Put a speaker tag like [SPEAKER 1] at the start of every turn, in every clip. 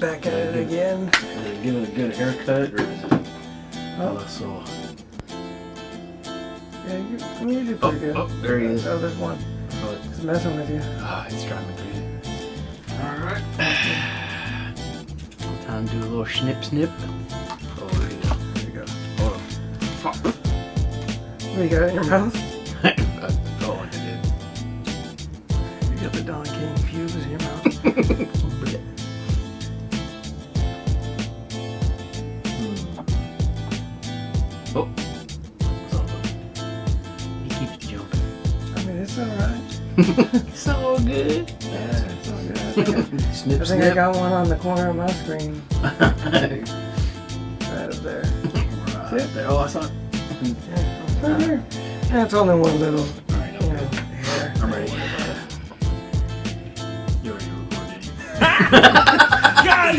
[SPEAKER 1] back at it again.
[SPEAKER 2] Did it give it a good haircut, or is it? Oh, I saw.
[SPEAKER 1] Yeah, you did pretty good.
[SPEAKER 2] Oh, there he is.
[SPEAKER 1] Oh, there's one. It's messing with you.
[SPEAKER 2] Ah, it's driving me crazy. Alright. Time to do a little snip. Oh, there you go. There you go. Hold on. Fuck.
[SPEAKER 1] What, you got it in your mouth?
[SPEAKER 2] I felt like I did.
[SPEAKER 1] You got the Don King fuse in your mouth.
[SPEAKER 2] Oh. He keeps jumping.
[SPEAKER 1] I mean, it's alright.
[SPEAKER 2] It's all good.
[SPEAKER 1] Yeah, it's all good. I think I got one on the corner of my screen. Right up there.
[SPEAKER 2] Right there. Oh, I saw it.
[SPEAKER 1] Yeah, right here. Yeah, it's only one little,
[SPEAKER 2] Alright,
[SPEAKER 1] you know, hair.
[SPEAKER 2] I'm ready. You already recorded.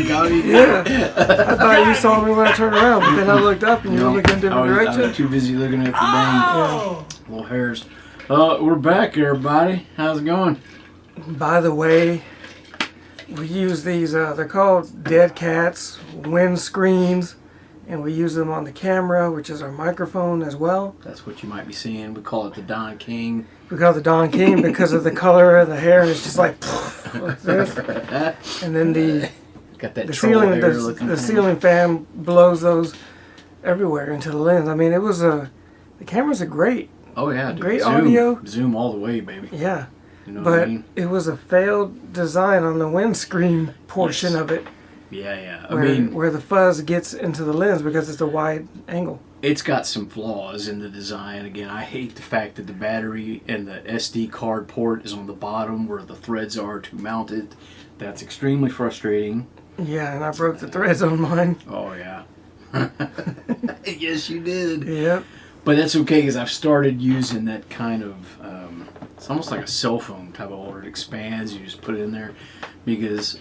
[SPEAKER 2] Got it.
[SPEAKER 1] Yeah. I thought you saw me when I turned around, but then I looked up and you were looking in a different
[SPEAKER 2] I
[SPEAKER 1] direction.
[SPEAKER 2] was too busy looking at the dang little hairs. We're back, everybody. How's it going?
[SPEAKER 1] By the way, we use these, they're called dead cats, wind screens, and we use them on the camera, which is our microphone as well.
[SPEAKER 2] That's what you might be seeing. We call it the Don King.
[SPEAKER 1] We call it the Don King because of the color of the hair, and it's just like this. And then the ceiling fan blows those everywhere into the lens. I mean, the cameras are great.
[SPEAKER 2] Oh yeah, dude.
[SPEAKER 1] Great audio.
[SPEAKER 2] Zoom all the way, baby.
[SPEAKER 1] Yeah.
[SPEAKER 2] You know
[SPEAKER 1] but
[SPEAKER 2] what I mean?
[SPEAKER 1] It was a failed design on the windscreen portion of it.
[SPEAKER 2] Yeah.
[SPEAKER 1] Where the fuzz gets into the lens because it's a wide angle.
[SPEAKER 2] It's got some flaws in the design. Again, I hate the fact that the battery and the SD card port is on the bottom where the threads are to mount it. That's extremely frustrating.
[SPEAKER 1] Yeah, and I broke the threads on mine.
[SPEAKER 2] Oh yeah. Yes, you did.
[SPEAKER 1] Yep.
[SPEAKER 2] But that's okay because I've started using that kind of, it's almost like a cell phone type of holder. It expands, you just put it in there. Because,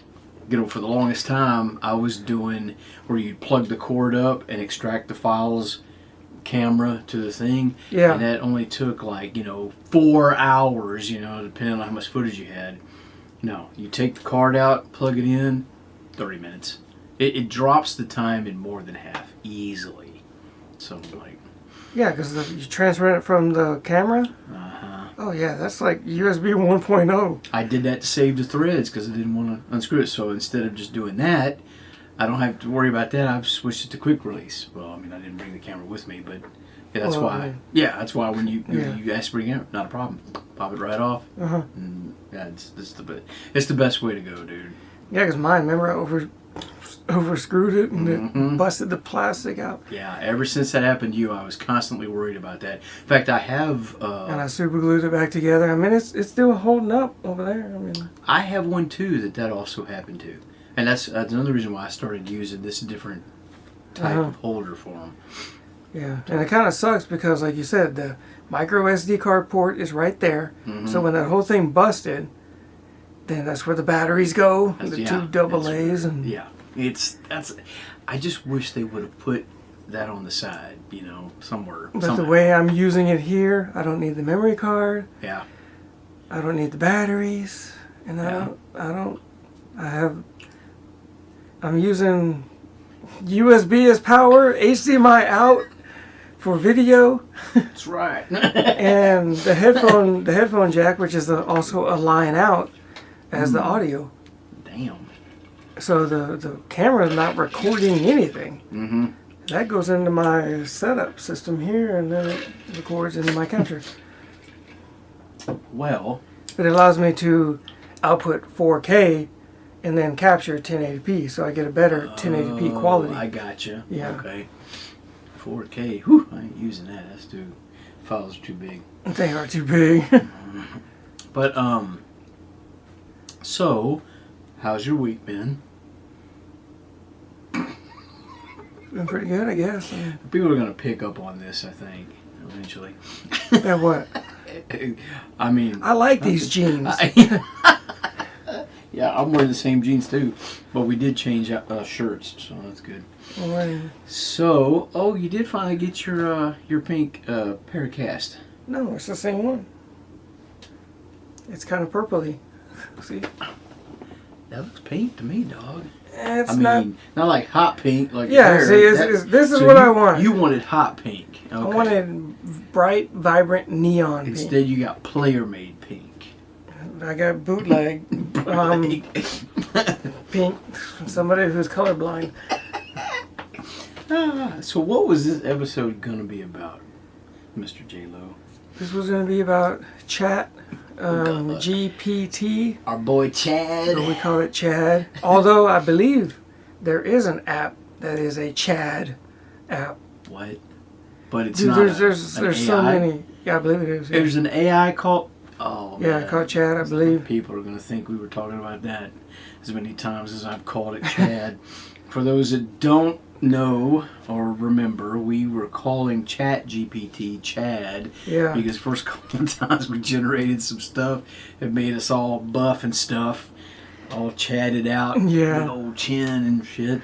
[SPEAKER 2] for the longest time, I was doing where you plug the cord up and extract the files, camera to the thing.
[SPEAKER 1] Yeah.
[SPEAKER 2] And that only took 4 hours, depending on how much footage you had. No, you take the card out, plug it in, 30 minutes. It drops the time in more than half, easily. So,
[SPEAKER 1] Yeah, because you transfer it from the camera.
[SPEAKER 2] Uh-huh.
[SPEAKER 1] Oh yeah, that's like USB 1.0.
[SPEAKER 2] I did that to save the threads because I didn't want to unscrew it. So instead of just doing that, I don't have to worry about that. I've switched it to quick release. Well, I mean, I didn't bring the camera with me, but that's why. Yeah, that's why when you ask to bring it, not a problem. Pop it right off.
[SPEAKER 1] Uh-huh.
[SPEAKER 2] And yeah, it's the best way to go, dude.
[SPEAKER 1] Yeah, because mine, remember, I overscrewed it and it busted the plastic out.
[SPEAKER 2] Yeah, ever since that happened to you, I was constantly worried about that. In fact, I have...
[SPEAKER 1] and I super glued it back together. I mean, it's still holding up over there. I mean,
[SPEAKER 2] I have one too that also happened to. And that's another reason why I started using this different type of holder for them.
[SPEAKER 1] Yeah, and it kind of sucks because, like you said, the micro SD card port is right there. So when that whole thing busted, then that's where the batteries go, the two double A's. And
[SPEAKER 2] yeah. I just wish they would have put that on the side, somewhere.
[SPEAKER 1] But
[SPEAKER 2] somehow.
[SPEAKER 1] the way I'm using it here, I don't need the memory card.
[SPEAKER 2] Yeah.
[SPEAKER 1] I don't need the batteries, and I'm using USB as power, HDMI out for video.
[SPEAKER 2] That's right.
[SPEAKER 1] And the headphone jack, which is also a line out as the audio.
[SPEAKER 2] Damn.
[SPEAKER 1] So the camera is not recording anything.
[SPEAKER 2] Mm-hmm.
[SPEAKER 1] That goes into my setup system here, and then it records into my capture.
[SPEAKER 2] Well,
[SPEAKER 1] but it allows me to output 4K and then capture 1080p, so I get a better 1080p quality.
[SPEAKER 2] I gotcha.
[SPEAKER 1] Yeah.
[SPEAKER 2] Okay. 4K. Whew, I ain't using that. Files are too big.
[SPEAKER 1] They are too big.
[SPEAKER 2] But so, how's your week been?
[SPEAKER 1] Been pretty good, I guess.
[SPEAKER 2] People are gonna pick up on this, I think, eventually.
[SPEAKER 1] Yeah, what?
[SPEAKER 2] I mean,
[SPEAKER 1] I like these jeans.
[SPEAKER 2] Yeah, I'm wearing the same jeans too, but we did change shirts, so that's good.
[SPEAKER 1] Right.
[SPEAKER 2] So, you did finally get your pink Pairacast.
[SPEAKER 1] No, it's the same one. It's kind of purpley. See?
[SPEAKER 2] That looks pink to me, dog.
[SPEAKER 1] It's
[SPEAKER 2] I mean, not like hot pink. Like
[SPEAKER 1] yeah,
[SPEAKER 2] hair.
[SPEAKER 1] see, this is what I want.
[SPEAKER 2] You wanted hot pink. Okay.
[SPEAKER 1] I wanted bright, vibrant neon pink.
[SPEAKER 2] Instead, you got player-made pink.
[SPEAKER 1] I got bootleg pink. Somebody who's colorblind.
[SPEAKER 2] So what was this episode going to be about, Mr. J-Lo?
[SPEAKER 1] This was going to be about Chat GPT.
[SPEAKER 2] Our boy Chad.
[SPEAKER 1] Or we call it Chad. Although I believe there is an app that is a Chad app.
[SPEAKER 2] What? But it's
[SPEAKER 1] Dude,
[SPEAKER 2] not.
[SPEAKER 1] There's so many. Yeah, I believe it is. Yeah.
[SPEAKER 2] There's an AI called. Oh
[SPEAKER 1] yeah,
[SPEAKER 2] man.
[SPEAKER 1] called Chad, I believe.
[SPEAKER 2] People are going to think we were talking about that as many times as I've called it Chad. For those that don't know or remember, we were calling Chat GPT Chad.
[SPEAKER 1] Yeah.
[SPEAKER 2] Because first couple of times we generated some stuff, it made us all buff and stuff, all chatted out,
[SPEAKER 1] yeah,
[SPEAKER 2] big old chin and shit.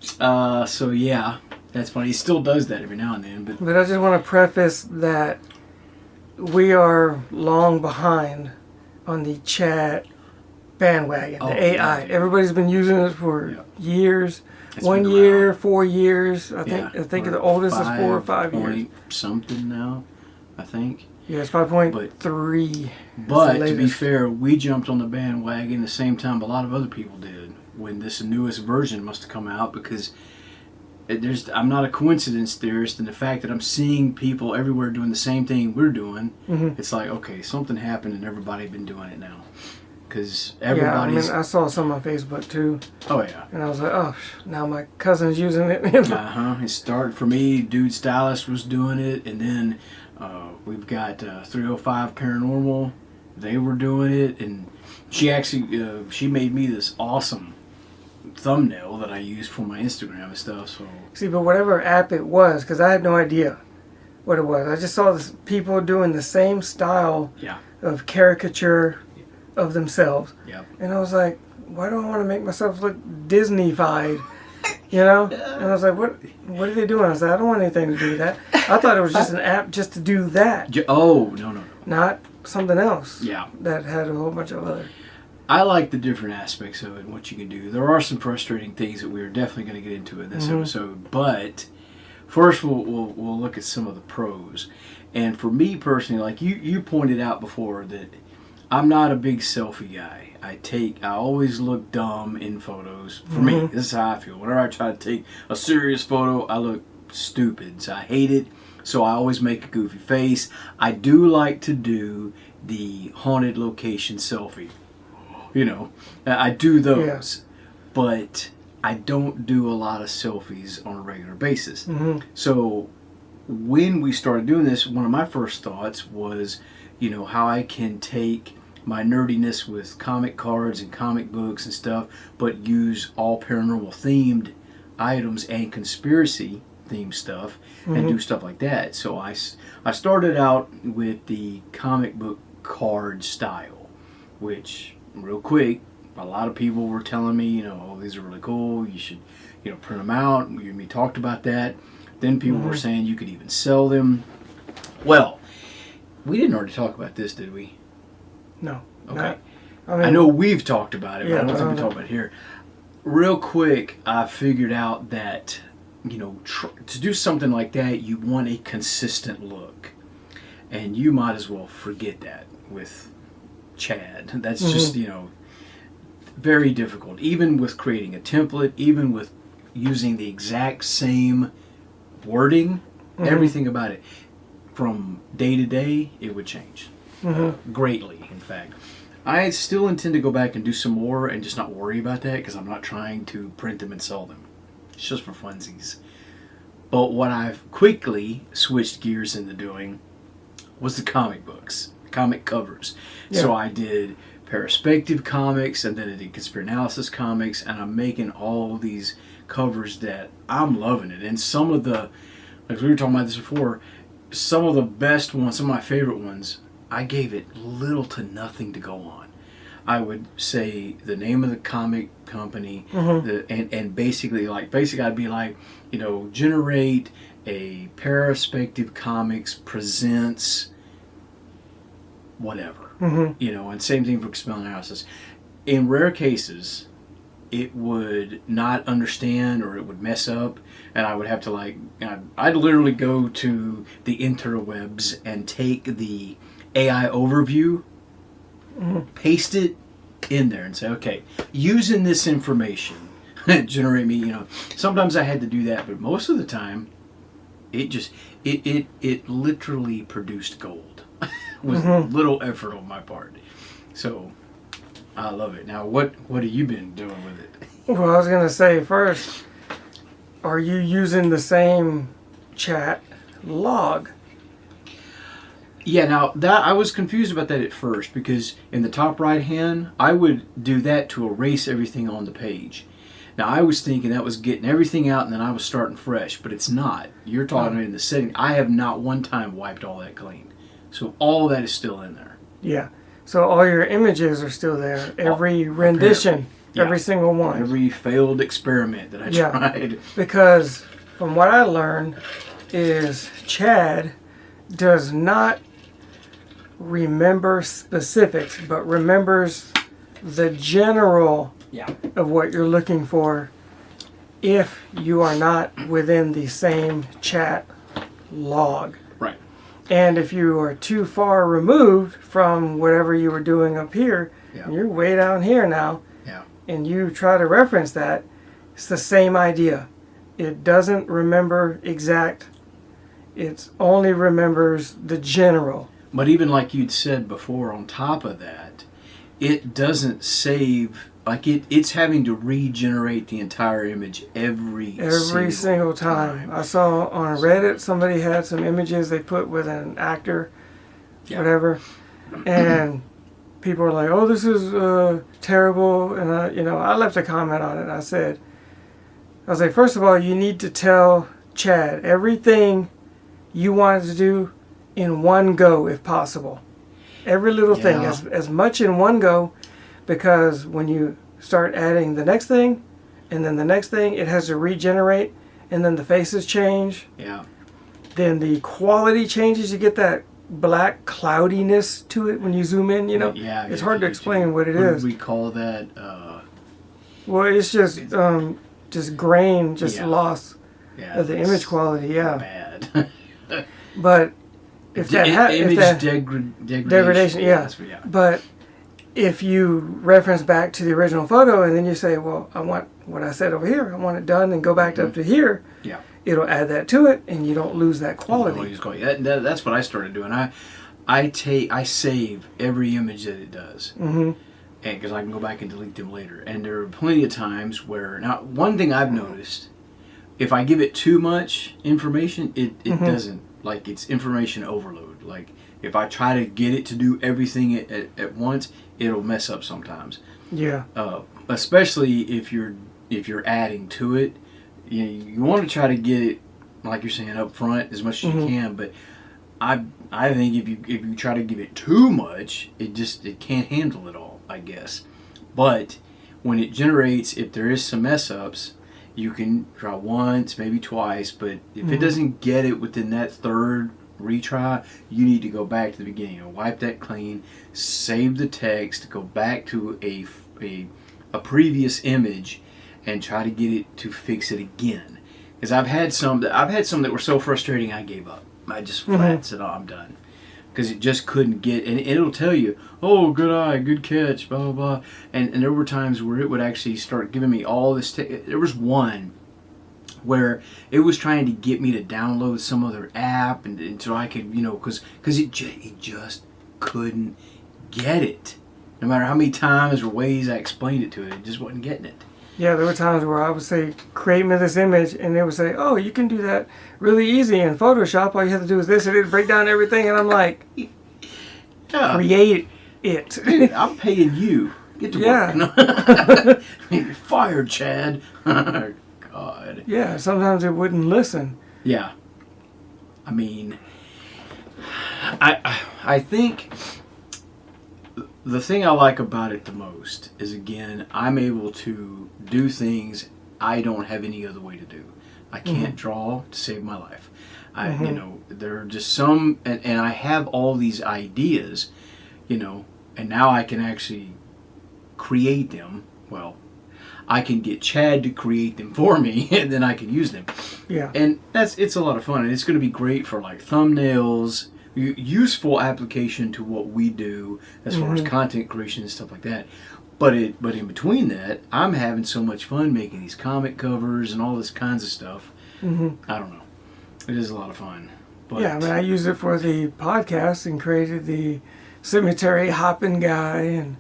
[SPEAKER 2] So yeah, that's funny. He still does that every now and then.
[SPEAKER 1] But I just want to preface that we are long behind on the Chat bandwagon, the AI. Yeah. Everybody's been using it for years. It's 1 year, 4 years. I think the oldest is 4 or 5 years.
[SPEAKER 2] Something now, I think.
[SPEAKER 1] Yeah, it's 5.3.
[SPEAKER 2] But to be fair, we jumped on the bandwagon the same time a lot of other people did when this newest version must have come out, because I'm not a coincidence theorist in the fact that I'm seeing people everywhere doing the same thing we're doing. Mm-hmm. It's like, okay, something happened and everybody's been doing it now. Because everybody's...
[SPEAKER 1] Yeah, I mean, I saw some on Facebook too.
[SPEAKER 2] Oh, yeah.
[SPEAKER 1] And I was like, oh, now my cousin's using it.
[SPEAKER 2] It started for me. Dude Stylist was doing it. And then we've got 305 Paranormal. They were doing it. And she actually, she made me this awesome thumbnail that I use for my Instagram and stuff. So
[SPEAKER 1] see, but whatever app it was, because I had no idea what it was. I just saw this, people doing the same style of caricature of themselves.
[SPEAKER 2] Yep.
[SPEAKER 1] And I was like, why do I want to make myself look Disney-fied? You know? And I was like, what are they doing? I was like, I don't want anything to do with that. I thought it was just an app just to do that.
[SPEAKER 2] Oh, no.
[SPEAKER 1] Not something else.
[SPEAKER 2] Yeah.
[SPEAKER 1] That had a whole bunch of other...
[SPEAKER 2] I like the different aspects of it and what you can do. There are some frustrating things that we're definitely going to get into in this episode. But first we'll look at some of the pros. And for me personally, like you pointed out before, that I'm not a big selfie guy. I always look dumb in photos. For me, this is how I feel. Whenever I try to take a serious photo, I look stupid. So I hate it. So I always make a goofy face. I do like to do the haunted location selfie. You know, I do those. But I don't do a lot of selfies on a regular basis. So when we started doing this, one of my first thoughts was, you know, how I can take my nerdiness with comic cards and comic books and stuff, but use all paranormal themed items and conspiracy themed stuff and do stuff like that. So I started out with the comic book card style, which, real quick, a lot of people were telling me, you know, oh, these are really cool, you should, you know, print them out. You and me talked about that. Then people were saying you could even sell them. Well, we didn't already talk about this, did we?
[SPEAKER 1] No.
[SPEAKER 2] Okay.
[SPEAKER 1] I mean,
[SPEAKER 2] I know we've talked about it, but
[SPEAKER 1] yeah,
[SPEAKER 2] I don't think we talked about it here. Real quick, I figured out that, you know, to do something like that, you want a consistent look. And you might as well forget that with Chad. That's just, you know, very difficult. Even with creating a template, even with using the exact same wording, everything about it, from day to day, it would change. Greatly, in fact. I still intend to go back and do some more and just not worry about that, because I'm not trying to print them and sell them. It's just for funsies. But what I've quickly switched gears into doing was the comic books, comic covers. Yeah. So I did Paraspective comics, and then I did Conspiranalysis comics, and I'm making all these covers that I'm loving it. And some of the, like we were talking about this before, some of the best ones, some of my favorite ones, I gave it little to nothing to go on. I would say the name of the comic company, and basically I'd be like, you know, generate a Paraspective Comics presents whatever, you know, and same thing for Conspiranalysis. in rare cases, it would not understand or it would mess up, and I would have to I'd literally go to the interwebs and take the AI overview, paste it in there, and say, okay, using this information, generate me. Sometimes I had to do that, but most of the time, it literally produced gold with little effort on my part. So I love it. Now, what have you been doing with it?
[SPEAKER 1] Well, I was going to say first, are you using the same chat log?
[SPEAKER 2] Yeah, now that I was confused about that at first, because in the top right hand, I would do that to erase everything on the page. Now I was thinking that was getting everything out and then I was starting fresh, but it's not. You're talking in the setting. I have not one time wiped all that clean. So all that is still in there.
[SPEAKER 1] Yeah. So all your images are still there. Every rendition, every single one.
[SPEAKER 2] Every failed experiment that I tried.
[SPEAKER 1] Because from what I learned is Chad does not remember specifics, but remembers the general of what you're looking for if you are not within the same chat log.
[SPEAKER 2] Right.
[SPEAKER 1] And if you are too far removed from whatever you were doing up here, and you're way down here now, and you try to reference that, it's the same idea. It doesn't remember exact, it only remembers the general.
[SPEAKER 2] But even like you'd said before, on top of that, it doesn't save, it's having to regenerate the entire image every single time.
[SPEAKER 1] I saw on Reddit somebody had some images they put with an actor, whatever, and people were like, "Oh, this is terrible," and I left a comment on it. I was like, first of all, you need to tell Chad everything you wanted to do in one go, if possible. Every little thing, as much in one go, because when you start adding the next thing, and then the next thing, it has to regenerate, and then the faces change.
[SPEAKER 2] Yeah.
[SPEAKER 1] Then the quality changes. You get that black cloudiness to it when you zoom in. It's hard to explain what it is.
[SPEAKER 2] What do we call that?
[SPEAKER 1] Well, it's just grain, loss of the image quality. Yeah.
[SPEAKER 2] Bad.
[SPEAKER 1] But if degradation,
[SPEAKER 2] yeah.
[SPEAKER 1] But if you reference back to the original photo and then you say, well, I want what I said over here, I want it done, and go back up to here, it'll add that to it, and you don't lose that quality.
[SPEAKER 2] That's what I started doing. I save every image that it does, because I can go back and delete them later. And there are plenty of times where, now one thing I've noticed, if I give it too much information, it doesn't. Like, it's information overload. Like, if I try to get it to do everything at once, it'll mess up sometimes.
[SPEAKER 1] Yeah.
[SPEAKER 2] Especially if you're adding to it, you want to try to get it, like you're saying, up front as much as you can. But I think if you try to give it too much, it can't handle it all, I guess. But when it generates, if there is some mess ups, you can try once, maybe twice, but if it doesn't get it within that third retry, you need to go back to the beginning. Wipe that clean, save the text, go back to a previous image, and try to get it to fix it again. Because I've had some that were so frustrating I gave up. I just flat said, "Oh, I'm done," because it just couldn't get. And it'll tell you, "Oh, good eye, good catch," blah blah blah. And there were times where it would actually start giving me all this. There was one where it was trying to get me to download some other app, and so I could, because it just couldn't get it. No matter how many times or ways I explained it to it just wasn't getting it.
[SPEAKER 1] Yeah, there were times where I would say, create me this image, and they would say, oh, you can do that really easy in Photoshop. All you have to do is this, and it'd break down everything, and I'm like, create it.
[SPEAKER 2] I'm paying you. Get to work. You're fired, Chad. God.
[SPEAKER 1] Yeah, sometimes it wouldn't listen.
[SPEAKER 2] Yeah. I mean, I think the thing I like about it the most is, again, I'm able to do things I don't have any other way to do. I can't draw to save my life. There are just some, and I have all these ideas, and now I can actually create them. Well, I can get Chad to create them for me, and then I can use them.
[SPEAKER 1] Yeah.
[SPEAKER 2] And it's a lot of fun, and it's going to be great for like thumbnails, useful application to what we do as far as content creation and stuff like that. But in between that, I'm having so much fun making these comic covers and all this kinds of stuff. I don't know. It is a lot of fun. But
[SPEAKER 1] yeah, I mean, I used it for the podcast and created the cemetery hopping guy and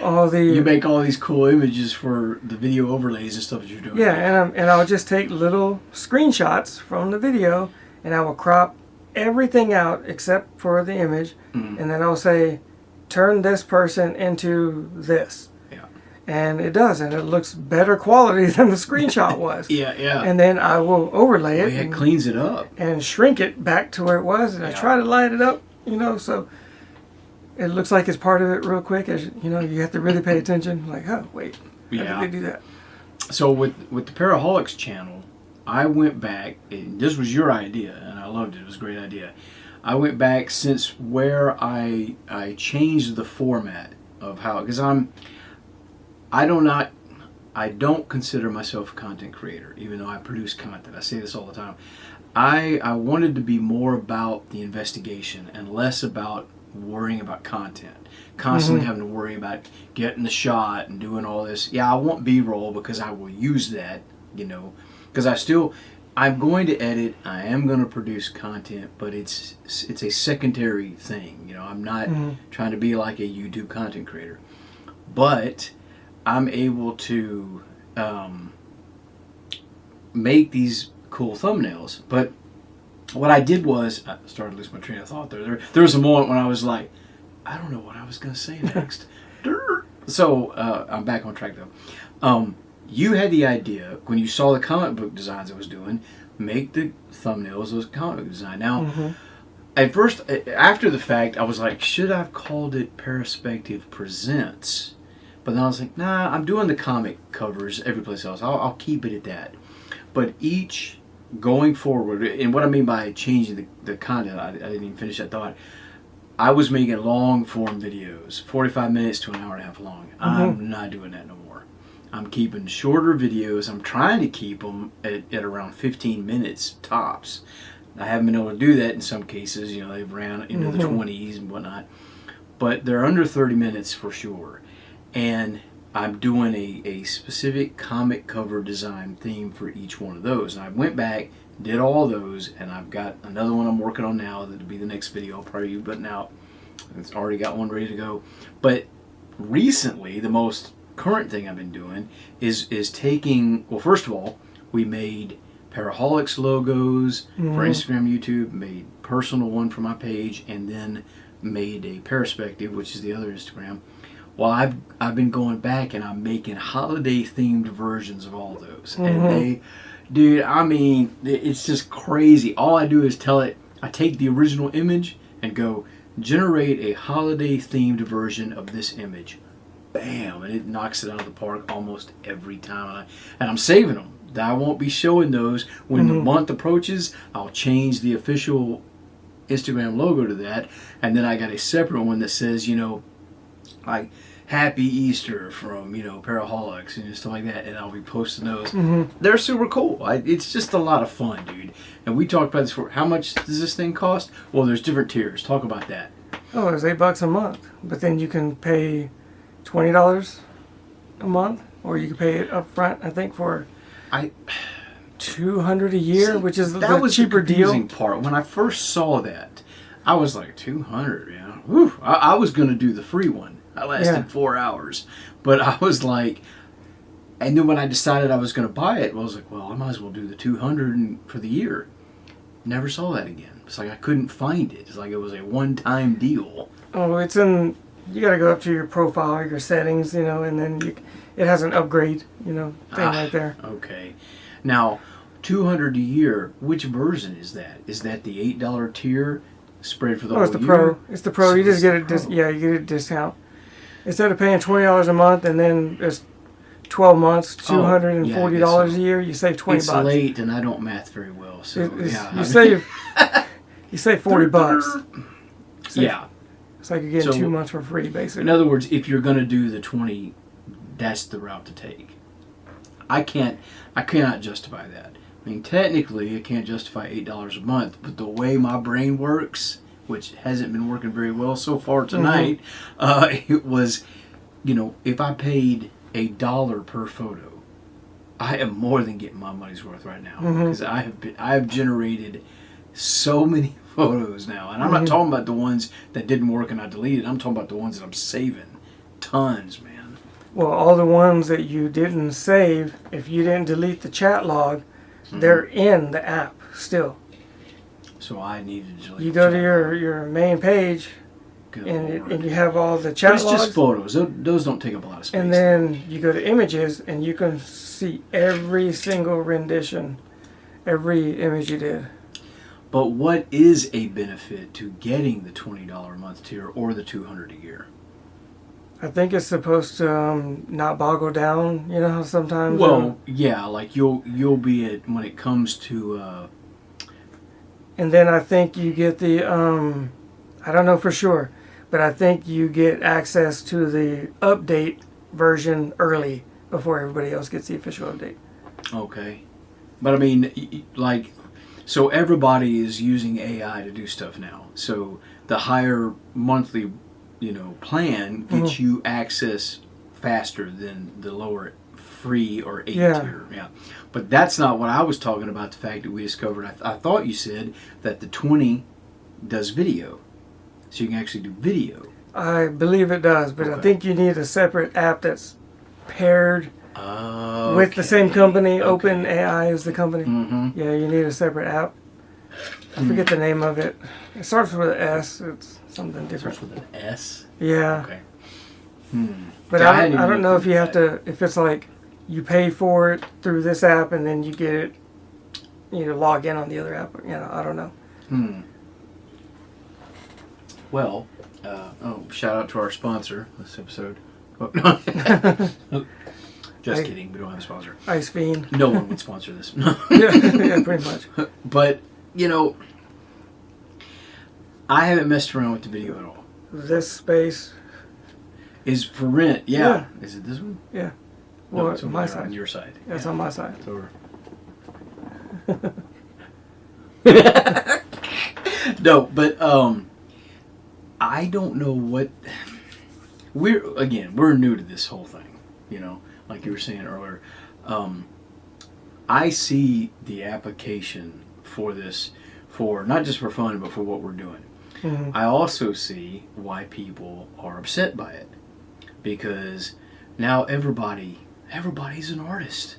[SPEAKER 1] all the
[SPEAKER 2] you make all these cool images for the video overlays and stuff that you're doing.
[SPEAKER 1] Yeah, and I'll just take little screenshots from the video and I will crop everything out except for the image, and then I'll say, turn this person into this. Yeah. And it does, and it looks better quality than the screenshot was.
[SPEAKER 2] Yeah.
[SPEAKER 1] And then I will overlay it.
[SPEAKER 2] It cleans it up.
[SPEAKER 1] And shrink it back to where it was, and I try to light it up, so it looks like it's part of it real quick. As you have to really pay attention. Like, oh, wait, how did they do that?
[SPEAKER 2] So with the para-holix channel, I went back, and this was your idea, and I loved it. It was a great idea. I went back since where I changed the format of how, because I don't consider myself a content creator, even though I produce content. I say this all the time. I wanted to be more about the investigation and less about worrying about content. Constantly having to worry about getting the shot and doing all this. Yeah, I want B-roll because I will use that, because I'm going to edit, I am going to produce content, but it's a secondary thing. I'm not trying to be like a YouTube content creator. But I'm able to make these cool thumbnails. But what I did was, I started to lose my train of thought there. There was a moment when I was like, I don't know what I was going to say next. So I'm back on track though. You had the idea, when you saw the comic book designs I was doing, make the thumbnails those comic book design. Now, at first, after the fact, I was like, should I have called it Paraspective Presents? But then I was like, nah, I'm doing the comic covers every place else. I'll keep it at that. But each going forward, and what I mean by changing the content, I didn't even finish that thought. I was making long form videos, 45 minutes to an hour and a half long. I'm not doing that no more. I'm keeping shorter videos. I'm trying to keep them at around 15 minutes tops. I haven't been able to do that in some cases. They've ran into the 20s and whatnot. But they're under 30 minutes for sure. And I'm doing a specific comic cover design theme for each one of those. And I went back, did all those, and I've got another one I'm working on now that'll be the next video I'll probably be putting out. It's already got one ready to go. But recently, the most current thing I've been doing is taking, well, first of all, we made para-holix logos for Instagram, YouTube, made personal one for my page, and then made a Paraspective, which is the other Instagram. Well, I've been going back and I'm making holiday themed versions of all those, and dude, I mean, it's just crazy. All I do is tell it, I take the original image and go generate a holiday themed version of this image. Bam, and it knocks it out of the park almost every time. And I'm saving them. I won't be showing those when the month approaches. I'll change the official Instagram logo to that, and then I got a separate one that says, like Happy Easter from para-holix and stuff like that, and I'll be posting those. They're super cool. It's just a lot of fun, dude. And we talked about this before. How much does this thing cost? Well, there's different tiers. Talk about that.
[SPEAKER 1] Oh, it's $8 a month, but then you can pay $20 a month, or you can pay it up front. I think for $200 a year, which is the cheaper deal.
[SPEAKER 2] That was the confusing part. When I first saw that, I was like, $200, yeah. Whew. I was going to do the free one. I lasted 4 hours. But I was like, and then when I decided I was going to buy it, I was like, well, I might as well do the $200 for the year. Never saw that again. It's like I couldn't find it. It's like it was a one-time deal.
[SPEAKER 1] Oh, it's in, you got to go up to your profile, your settings, and then it has an upgrade, thing right there.
[SPEAKER 2] Okay. Now, $200 a year, which version is that? Is that the $8 tier spread for the whole year?
[SPEAKER 1] It's the Pro. It's the Pro. So you just get it. You get a discount. Instead of paying $20 a month and then it's 12 months, $240 a year, you save $20.
[SPEAKER 2] It's late and I don't math very well, so
[SPEAKER 1] you save $40. It's like you're getting 2 months for free, basically.
[SPEAKER 2] In other words, if you're going to do the 20, that's the route to take. I cannot justify that. I mean, technically, I can't justify $8 a month, but the way my brain works, which hasn't been working very well so far tonight, it was, if I paid $1 per photo, I am more than getting my money's worth right now, because I have generated so many photos now, and I'm not talking about the ones that didn't work and I deleted. I'm talking about the ones that I'm saving. Tons, man.
[SPEAKER 1] Well, all the ones that you didn't save, if you didn't delete the chat log, they're in the app still.
[SPEAKER 2] So I needed to delete.
[SPEAKER 1] You go to your main page, and you have all the chat logs.
[SPEAKER 2] But it's just photos. Those don't take up a lot of space.
[SPEAKER 1] And then you go to images, and you can see every single rendition, every image you did.
[SPEAKER 2] But what is a benefit to getting the $20 a month tier or the $200 a year?
[SPEAKER 1] I think it's supposed to not boggle down. You know how sometimes.
[SPEAKER 2] Well, yeah, like you'll be at when it comes to.
[SPEAKER 1] And then I think you get the I don't know for sure, but I think you get access to the update version early before everybody else gets the official update. Okay,
[SPEAKER 2] but I mean, like, so everybody is using AI to do stuff now. So the higher monthly plan gets you access faster than the lower free or 8 tier. Yeah. But that's not what I was talking about, the fact that we discovered. I thought you said that the 20 does video. So you can actually do video.
[SPEAKER 1] I believe it does, but I think you need a separate app that's paired with the same company. OpenAI is the company. Yeah, you need a separate app. I forget the name of it. It starts with an S. It's something different.
[SPEAKER 2] Starts with an S?
[SPEAKER 1] Yeah.
[SPEAKER 2] Okay.
[SPEAKER 1] But I don't know if you have to, if it's like you pay for it through this app and then you get it, log in on the other app. I don't know.
[SPEAKER 2] Well, shout out to our sponsor this episode. Just kidding, we don't have a sponsor.
[SPEAKER 1] Ice Fiend.
[SPEAKER 2] No one would sponsor this.
[SPEAKER 1] yeah, pretty much.
[SPEAKER 2] But, I haven't messed around with the video at all.
[SPEAKER 1] This space
[SPEAKER 2] is for rent. Yeah. Is it this one?
[SPEAKER 1] Yeah.
[SPEAKER 2] Well,
[SPEAKER 1] well,
[SPEAKER 2] it's
[SPEAKER 1] on my side.
[SPEAKER 2] On your side.
[SPEAKER 1] Yeah, it's on my side.
[SPEAKER 2] It's over. No, but I don't know what we're new to this whole thing, like you were saying earlier. I see the application for this for not just for fun, but for what we're doing. I also see why people are upset by it, because now everybody's an artist.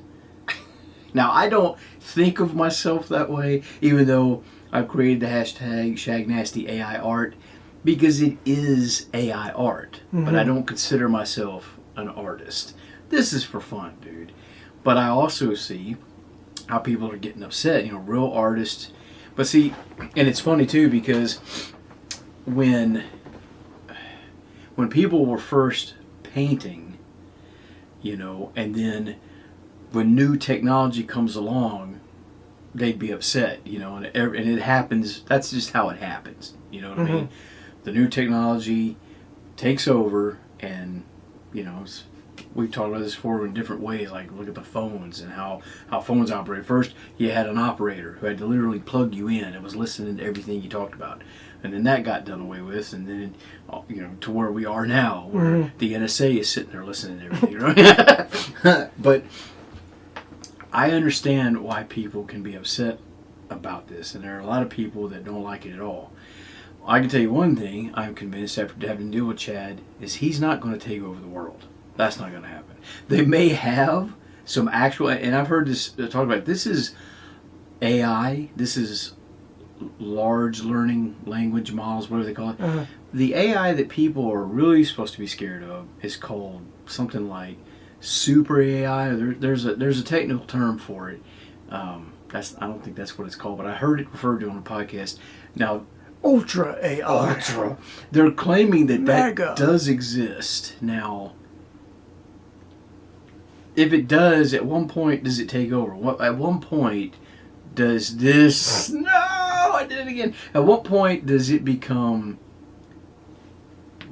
[SPEAKER 2] Now, I don't think of myself that way, even though I've created the hashtag ShagNastyAIArt, because it is AI art, but I don't consider myself an artist. This is for fun, dude. But I also see how people are getting upset, real artists. But see, and it's funny too, because when people were first painting, and then when new technology comes along, they'd be upset, and it happens. That's just how it happens. You know what I mean? The new technology takes over, and we've talked about this before in different ways. Like, look at the phones and how phones operate. First, you had an operator who had to literally plug you in and was listening to everything you talked about, and then that got done away with, and then to where we are now, where the NSA is sitting there listening to everything. Right? But I understand why people can be upset about this, and there are a lot of people that don't like it at all. I can tell you one thing I'm convinced after having to deal with Chad is he's not going to take over the world. That's not going to happen. They may have some actual, and I've heard this talk about, this is AI, this is large learning language models, whatever they call it. The AI that people are really supposed to be scared of is called something like super AI. There's a technical term for it. I don't think that's what it's called, but I heard it referred to on a podcast. Now,
[SPEAKER 1] Ultra AI.
[SPEAKER 2] They're claiming that does exist. Now, if it does, at one point, does it take over? At one point, does this... No, I did it again. At what point does it become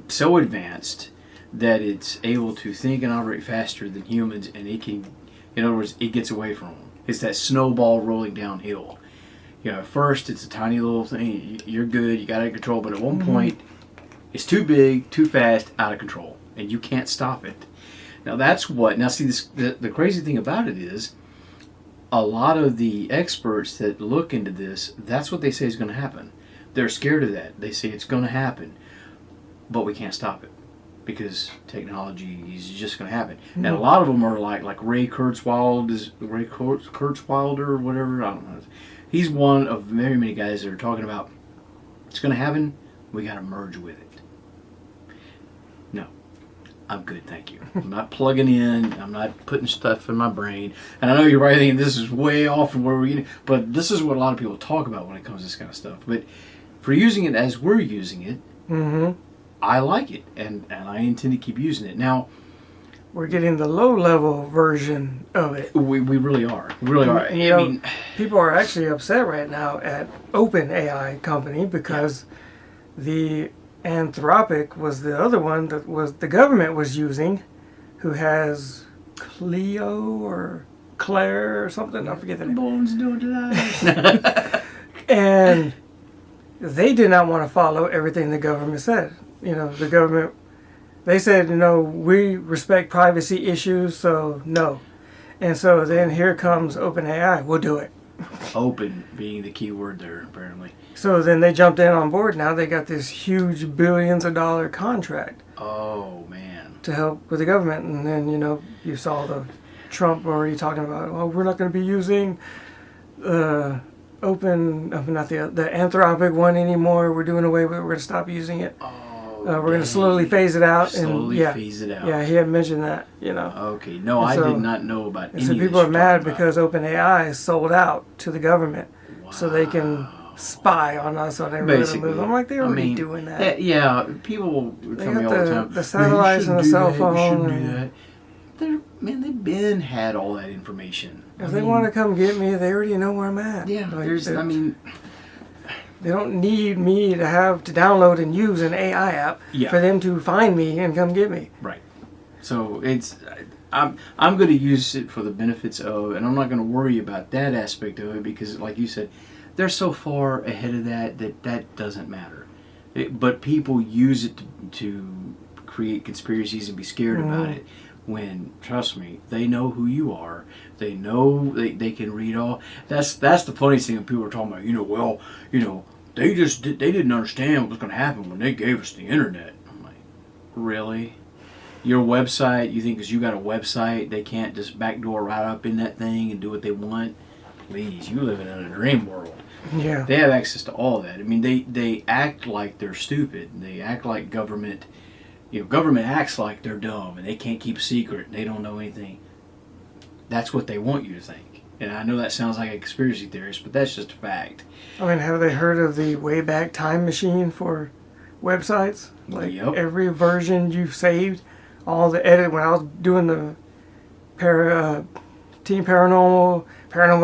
[SPEAKER 2] so advanced that it's able to think and operate faster than humans, and it can, in other words, it gets away from them. It's that snowball rolling downhill. At first it's a tiny little thing, you're good, you got it under control, but at one point it's too big, too fast, out of control, and you can't stop it. Now see, the crazy thing about it is, a lot of the experts that look into this, that's what they say is going to happen. They're scared of that. They say it's going to happen, but we can't stop it because technology is just going to happen. And a lot of them are like Ray Kurzweil or whatever. I don't know. He's one of very many guys that are talking about it's going to happen. We got to merge with it. No, I'm good, thank you. I'm not plugging in. I'm not putting stuff in my brain. And I know you're probably thinking this is way off from where we're getting, but this is what a lot of people talk about when it comes to this kind of stuff. But for using it as we're using it, I like it, and I intend to keep using it. Now,
[SPEAKER 1] we're getting the low-level version of it.
[SPEAKER 2] We really are. We really are.
[SPEAKER 1] And, I mean, people are actually upset right now at OpenAI company because the Anthropic was the other one that was the government was using, who has Clio or Claire or something. I forget the name.
[SPEAKER 2] Bones don't lie.
[SPEAKER 1] And they did not want to follow everything the government said. The government, they said, we respect privacy issues, so no. And so then here comes OpenAI. We'll do it.
[SPEAKER 2] Open being the key word there, apparently.
[SPEAKER 1] So then they jumped in on board. Now they got this huge billions of dollar contract.
[SPEAKER 2] Oh, man.
[SPEAKER 1] To help with the government. And then, you saw the Trump already talking about, we're not going to be using the Anthropic one anymore. We're doing away with it. We're going to stop using it. We're going to slowly phase it out.
[SPEAKER 2] Phase it out.
[SPEAKER 1] Yeah, he had mentioned that,
[SPEAKER 2] Okay. No, I did not know about any of this.
[SPEAKER 1] So people are mad because OpenAI is sold out to the government. Wow. So they can spy on us on every other move. I'm like, they're already doing that.
[SPEAKER 2] Yeah, people tell me all the time.
[SPEAKER 1] The satellites and the cell phone.
[SPEAKER 2] You shouldn't do that. They've been had all that information.
[SPEAKER 1] If they want to come get me, they already know where I'm at.
[SPEAKER 2] Yeah,
[SPEAKER 1] they don't need me to have to download and use an AI app for them to find me and come get me.
[SPEAKER 2] Right. So I'm going to use it for the benefits of, and I'm not going to worry about that aspect of it because, like you said, they're so far ahead of that doesn't matter. But people use it to create conspiracies and be scared about it. When, trust me, they know who you are. They know they can read all. That's the funniest thing when people are talking about. They didn't understand what was going to happen when they gave us the internet. I'm like, really? Your website? You think because you got a website, they can't just backdoor right up in that thing and do what they want? Please, you live in a dream world.
[SPEAKER 1] Yeah.
[SPEAKER 2] They have access to all that. I mean, they act like they're stupid. They act like government. Government acts like they're dumb and they can't keep a secret and they don't know anything. That's what they want you to think. And I know that sounds like a conspiracy theorist, but that's just a fact.
[SPEAKER 1] I mean, have they heard of the Wayback Time Machine for websites? Like every version you've saved, all the edit, when I was doing the Team Paranormal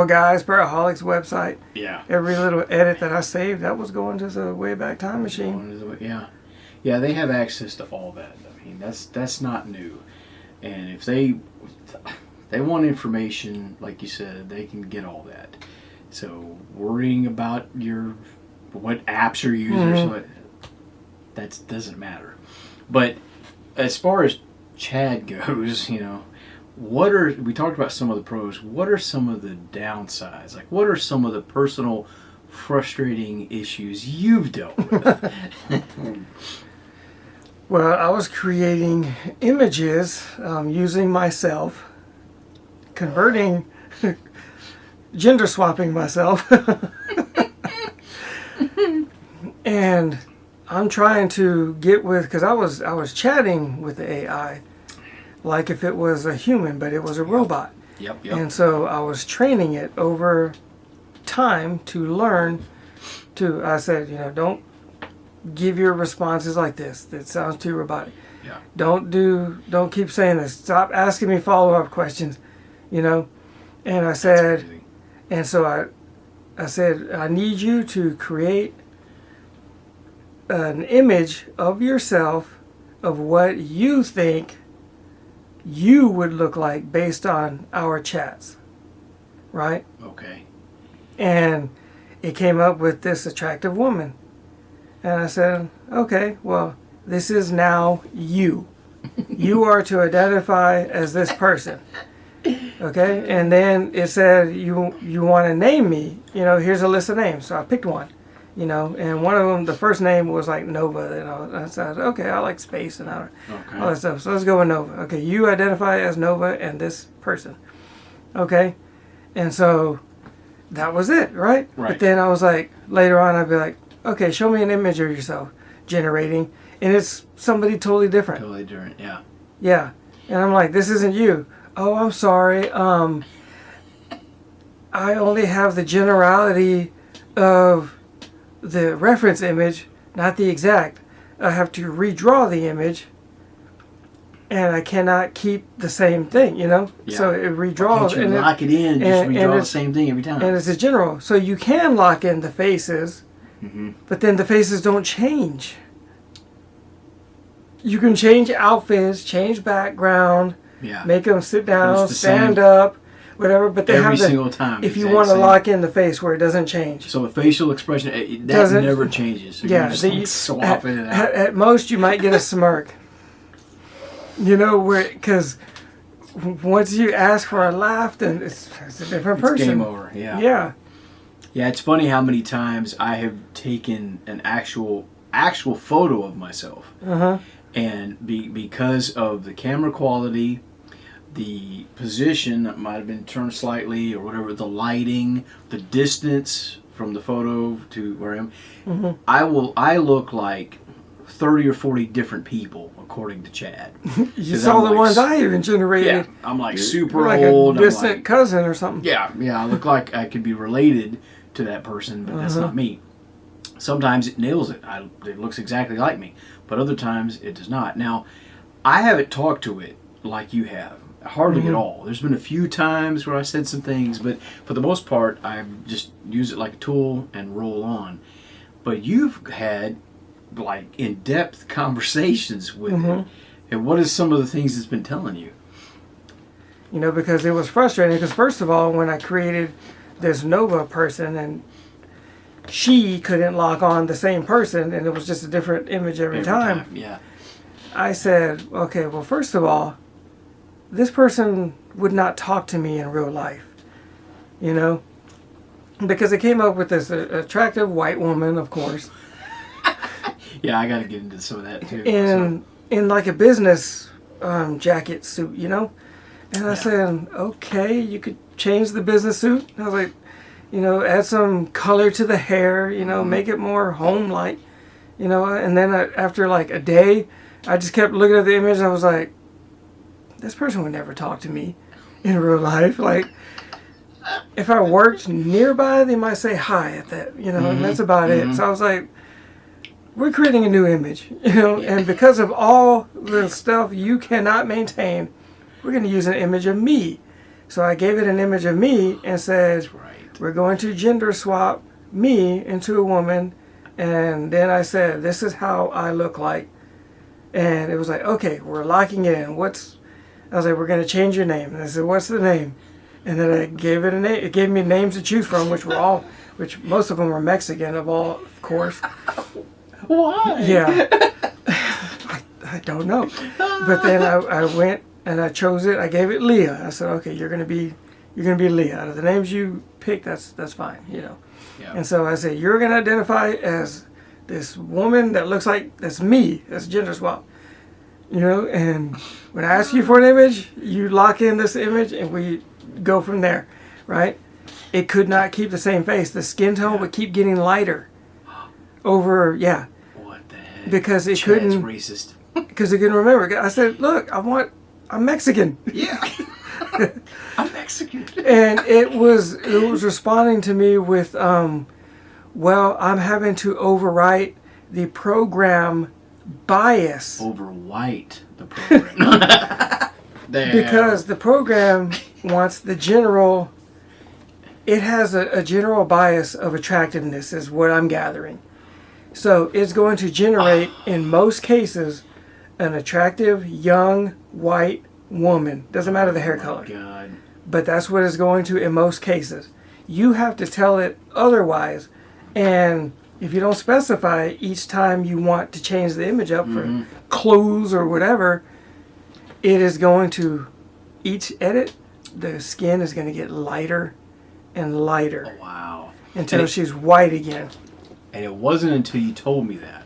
[SPEAKER 1] Guys, para-holix website.
[SPEAKER 2] Yeah.
[SPEAKER 1] Every little edit that I saved, that was going to the Wayback Time Machine.
[SPEAKER 2] Yeah, they have access to all that. I mean, that's not new. And if they want information, like you said, they can get all that. So worrying about what apps you're using, that doesn't matter. But as far as Chad goes, we talked about some of the pros. What are some of the downsides? Like, what are some of the personal, frustrating issues you've dealt with?
[SPEAKER 1] Well, I was creating images using myself, converting, gender swapping myself, and I'm trying to get with, because I was chatting with the AI like if it was a human, but it was a robot.
[SPEAKER 2] Yep.
[SPEAKER 1] And so I was training it over time to learn I said, don't give your responses like this. That sounds too robotic.
[SPEAKER 2] Yeah.
[SPEAKER 1] Don't keep saying this. Stop asking me follow-up questions, And I said, and so I said, I need you to create an image of yourself of what you think you would look like based on our chats, right?
[SPEAKER 2] Okay.
[SPEAKER 1] And it came up with this attractive woman. And I said, okay, well, this is now you. You are to identify as this person. Okay? And then it said, you want to name me. You know, here's a list of names. So I picked one. You know, and one of them, the first name was like Nova. You know, I said, okay, I like space and all that stuff. So let's go with Nova. Okay, you identify as Nova and this person. Okay? And so that was it, right? But then I was like, later on, I'd be like, okay, show me an image of yourself generating. And it's somebody totally different.
[SPEAKER 2] Totally different, yeah.
[SPEAKER 1] Yeah. And I'm like, this isn't you. Oh, I'm sorry. I only have the generality of the reference image, not the exact. I have to redraw the image, and I cannot keep the same thing, you know?
[SPEAKER 2] Yeah.
[SPEAKER 1] So it redraws.
[SPEAKER 2] Can't you lock it in, just redraw the same thing every time?
[SPEAKER 1] And it's a general. So you can lock in the faces, but then the faces don't change. You can change outfits, change background, make them sit down, stand up, whatever, but they
[SPEAKER 2] every
[SPEAKER 1] have
[SPEAKER 2] single time.
[SPEAKER 1] If you want to lock in the face where it doesn't change.
[SPEAKER 2] So the facial expression, that never changes. So
[SPEAKER 1] yeah.
[SPEAKER 2] you just swap in and out.
[SPEAKER 1] At most, you might get a smirk. You know, because once you ask for a laugh, then it's a different person.
[SPEAKER 2] It's game over, yeah.
[SPEAKER 1] Yeah.
[SPEAKER 2] Yeah, it's funny how many times I have taken an actual photo of myself. And because of the camera quality, the position that might have been turned slightly or whatever, the lighting, the distance from the photo to where I am, I look like 30 or 40 different people according to Chad.
[SPEAKER 1] You saw the ones I even generated.
[SPEAKER 2] Yeah, I'm like super
[SPEAKER 1] like
[SPEAKER 2] old.
[SPEAKER 1] A distant cousin or something.
[SPEAKER 2] Yeah, I look like I could be related to that person, but that's not me. Sometimes it nails it. It looks exactly like me. But other times it does not. Now, I haven't talked to it like you have. Hardly at all. There's been a few times where I said some things, but for the most part, I just use it like a tool and roll on. But you've had like in-depth conversations with it. And what is some of the things it's been telling you?
[SPEAKER 1] You know, because it was frustrating. Because first of all, when I created this Nova person and she couldn't lock on the same person, and it was just a different image every time.
[SPEAKER 2] Yeah.
[SPEAKER 1] I said, okay, well, first of all, this person would not talk to me in real life, you know, because it came up with this attractive white woman, of course.
[SPEAKER 2] Yeah, I got to get into some of that too.
[SPEAKER 1] In like a business jacket suit, you know, and I said, okay, you could change the business suit. And I was like, you know, add some color to the hair, you know, make it more home-like, you know. And then after like a day, I just kept looking at the image and I was like, this person would never talk to me in real life. Like, if I worked nearby, they might say hi at that, you know, and that's about it. So I was like, we're creating a new image, you know, and because of all the stuff you cannot maintain, we're going to use an image of me. So I gave it an image of me and said, we're going to gender swap me into a woman. And then I said, this is how I look like. And it was like, okay, we're locking it in. I was like, we're going to change your name. And I said, what's the name? And then I gave it a name. It gave me names to choose from, which most of them were Mexican, of course.
[SPEAKER 2] Why?
[SPEAKER 1] Yeah. I don't know. But then I went and I chose it. I gave it Leah. I said, okay, you're gonna be Leah. Out of the names you pick, that's fine, you know. Yeah. And so I said, you're gonna identify as this woman that looks like that's me. That's gender swap. You know, and when I ask you for an image, you lock in this image and we go from there, right? It could not keep the same face. The skin tone would keep getting lighter over,
[SPEAKER 2] What the heck?
[SPEAKER 1] Because it
[SPEAKER 2] Chad's
[SPEAKER 1] couldn't.
[SPEAKER 2] racist.
[SPEAKER 1] Because it couldn't remember. I said, look, I'm Mexican.
[SPEAKER 2] Yeah. I'm Mexican.
[SPEAKER 1] And it was responding to me with, well, I'm having to overwrite the program bias.
[SPEAKER 2] Overwrite the program.
[SPEAKER 1] Because the program wants the general, it has a general bias of attractiveness is what I'm gathering. So it's going to generate, in most cases, an attractive, young, white woman. Doesn't matter the hair color.
[SPEAKER 2] God.
[SPEAKER 1] But that's what it's going to in most cases. You have to tell it otherwise. And if you don't specify each time you want to change the image up for clothes or whatever, it is going to, each edit, the skin is going to get lighter and lighter.
[SPEAKER 2] Oh, wow.
[SPEAKER 1] Until she's white again.
[SPEAKER 2] And it wasn't until you told me that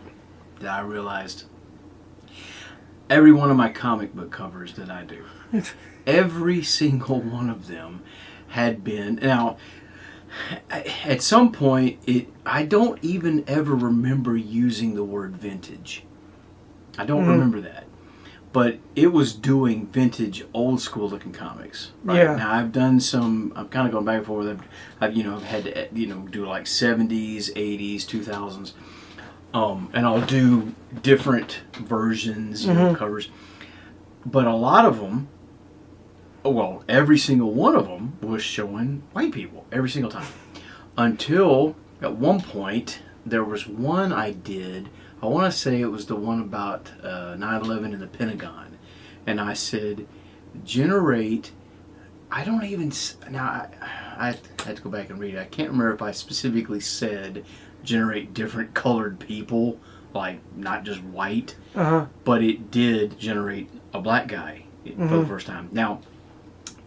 [SPEAKER 2] I realized every one of my comic book covers that I do, every single one of them had been... Now, at some point, I don't even ever remember using the word vintage. I don't remember that. But it was doing vintage, old school looking comics. Right?
[SPEAKER 1] Yeah.
[SPEAKER 2] Now I've done some. I'm kind of going back and forth. I've had to do like 70s, 80s, 2000s, and I'll do different versions, covers. But a lot of them, well, every single one of them was showing white people every single time. Until at one point there was one I did. I want to say it was the one about 9/11 in the Pentagon. And I said, generate... I don't even... Now, I had to go back and read it. I can't remember if I specifically said generate different colored people, like not just white. But it did generate a black guy for the first time. Now,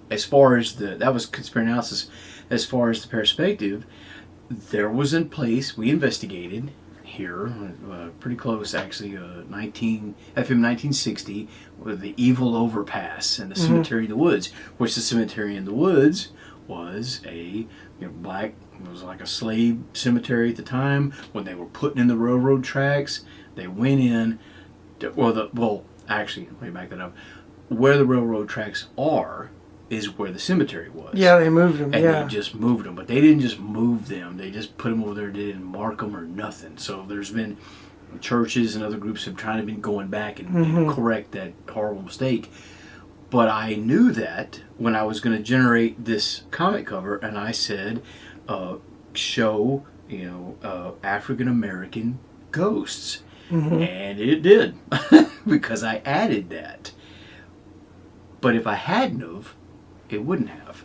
[SPEAKER 2] as far as that was Conspiranalysis. As far as the Paraspective, there was in place, we investigated... here, pretty close actually, FM 1960, with the Evil Overpass and the Cemetery in the Woods, which the Cemetery in the Woods was a black, it was like a slave cemetery at the time. When they were putting in the railroad tracks, they went in, actually, let me back that up. Where the railroad tracks are is where the cemetery was.
[SPEAKER 1] Yeah, they moved them,
[SPEAKER 2] and they just moved them. But they didn't just move them. They just put them over there. They didn't mark them or nothing. So there's been churches and other groups have tried to been going back and correct that horrible mistake. But I knew that when I was going to generate this comic cover, and I said, show, African-American ghosts. And it did. Because I added that. But if I hadn't have, it wouldn't have.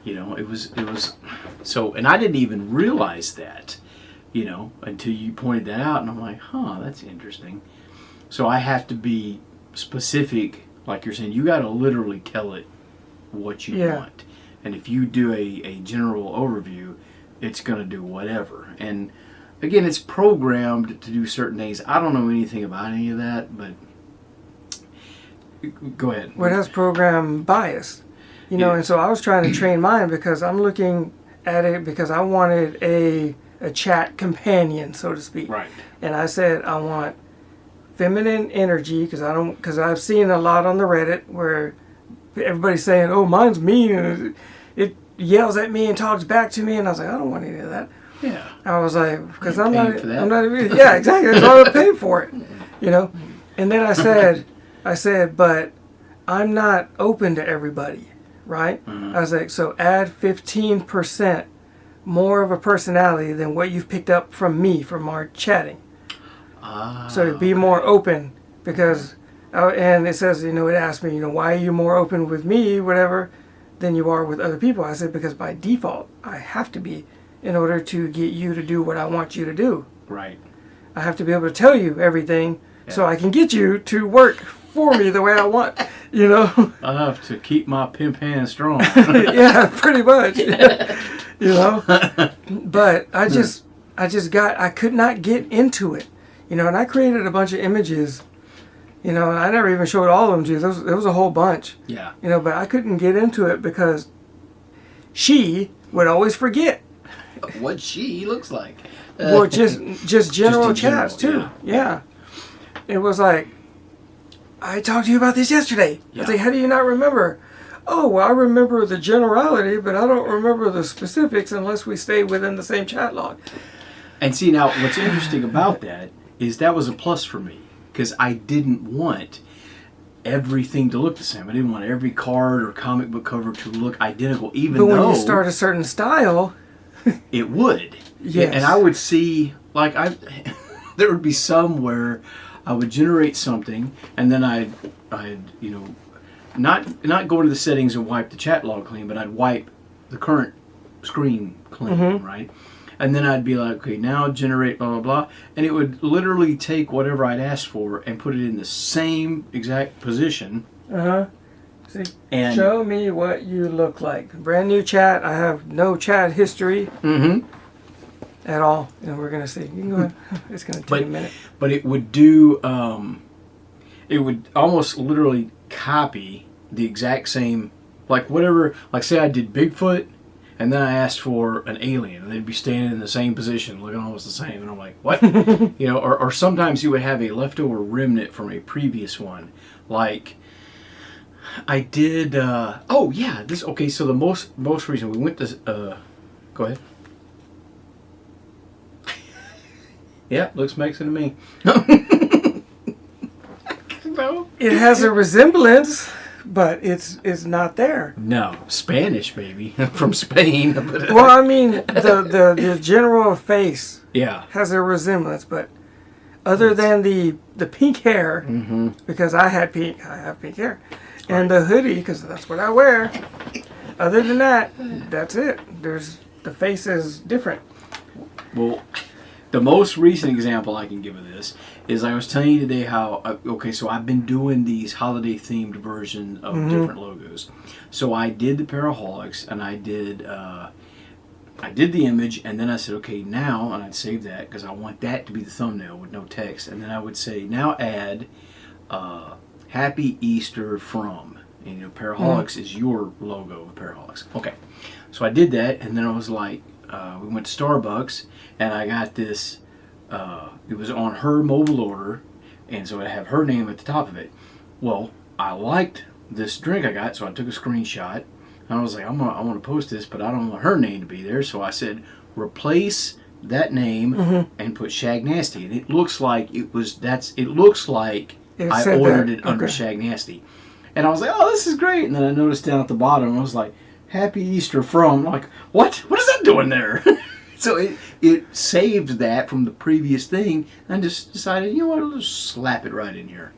[SPEAKER 2] It was so, and I didn't even realize that, until you pointed that out, and I'm like, that's interesting. So I have to be specific, like you're saying. You got to literally tell it what you want, and if you do a general overview, it's going to do whatever. And again, it's programmed to do certain things. I don't know anything about any of that, but go ahead.
[SPEAKER 1] Well, it has program bias. And so I was trying to train mine because I'm looking at it because I wanted a chat companion, so to speak.
[SPEAKER 2] Right.
[SPEAKER 1] And I said I want feminine energy because I've seen a lot on the Reddit where everybody's saying, "Oh, mine's mean," and it yells at me and talks back to me, and I was like, I don't want any of that.
[SPEAKER 2] Yeah.
[SPEAKER 1] I was like, because I'm not
[SPEAKER 2] even.
[SPEAKER 1] Yeah, exactly. That's why I paid for it. And then I said, but I'm not open to everybody. Right? I was like, so add 15% more of a personality than what you've picked up from me from our chatting. So to be more open, because, and it says, it asked me, why are you more open with me, whatever, than you are with other people? I said, because by default, I have to be in order to get you to do what I want you to do.
[SPEAKER 2] Right.
[SPEAKER 1] I have to be able to tell you everything so I can get you to work for me the way I want,
[SPEAKER 2] I have to keep my pimp hand strong.
[SPEAKER 1] Yeah, pretty much. But I could not get into it, and I created a bunch of images, and I never even showed all of them to you. There was a whole bunch.
[SPEAKER 2] Yeah.
[SPEAKER 1] But I couldn't get into it because she would always forget.
[SPEAKER 2] What she looks like.
[SPEAKER 1] Well, just general chats too. Yeah. It was like, I talked to you about this yesterday. I was like, how do you not remember? Oh, well, I remember the generality, but I don't remember the specifics unless we stay within the same chat log.
[SPEAKER 2] And see, now, what's interesting about that is that was a plus for me, because I didn't want everything to look the same. I didn't want every card or comic book cover to look identical, even though...
[SPEAKER 1] But when you start a certain style...
[SPEAKER 2] it would.
[SPEAKER 1] Yes.
[SPEAKER 2] And I would see, there would be some where I would generate something, and then I'd you know, not go into the settings and wipe the chat log clean, but I'd wipe the current screen clean, right? And then I'd be like, okay, now generate blah, blah, blah. And it would literally take whatever I'd asked for and put it in the same exact position.
[SPEAKER 1] See, show me what you look like. Brand new chat. I have no chat history at all. And we're going to see. You can go ahead. It's going to take a minute.
[SPEAKER 2] But it would do, it would almost literally copy the exact same, like whatever, like say I did Bigfoot, and then I asked for an alien, and they'd be standing in the same position, looking almost the same, and I'm like, what? You know, or sometimes you would have a leftover remnant from a previous one, like I did. Oh yeah, this okay. So the most recent, we went to. Go ahead. Yeah, looks Mexican to me. No.
[SPEAKER 1] It has a resemblance. But it's not there.
[SPEAKER 2] No, Spanish, baby, from Spain.
[SPEAKER 1] Well, I mean, the general face has a resemblance, but other than the pink hair, because I have pink hair, and the hoodie, because that's what I wear. Other than that, that's it. The face is different.
[SPEAKER 2] Well, the most recent example I can give of this is I was telling you today how, okay, so I've been doing these holiday-themed version of different logos. So I did the para-holix, and I did the image, and then I said, okay, now, and I'd save that, because I want that to be the thumbnail with no text, and then I would say, now add Happy Easter from, and you know, para-holix is your logo of para-holix. Okay, so I did that, and then I was like, we went to Starbucks, and I got this, it was on her mobile order, and so I have her name at the top of it. Well, I liked this drink I got, so I took a screenshot, and I was like, I want to post this, but I don't want her name to be there, so I said, replace that name and put Shag Nasty, and it looks like I ordered it under Shag Nasty. And I was like, oh, this is great, and then I noticed down at the bottom, I was like, Happy Easter from, I'm like, what is that doing there? So it saved that from the previous thing, and just decided, you know what, I'll just slap it right in here.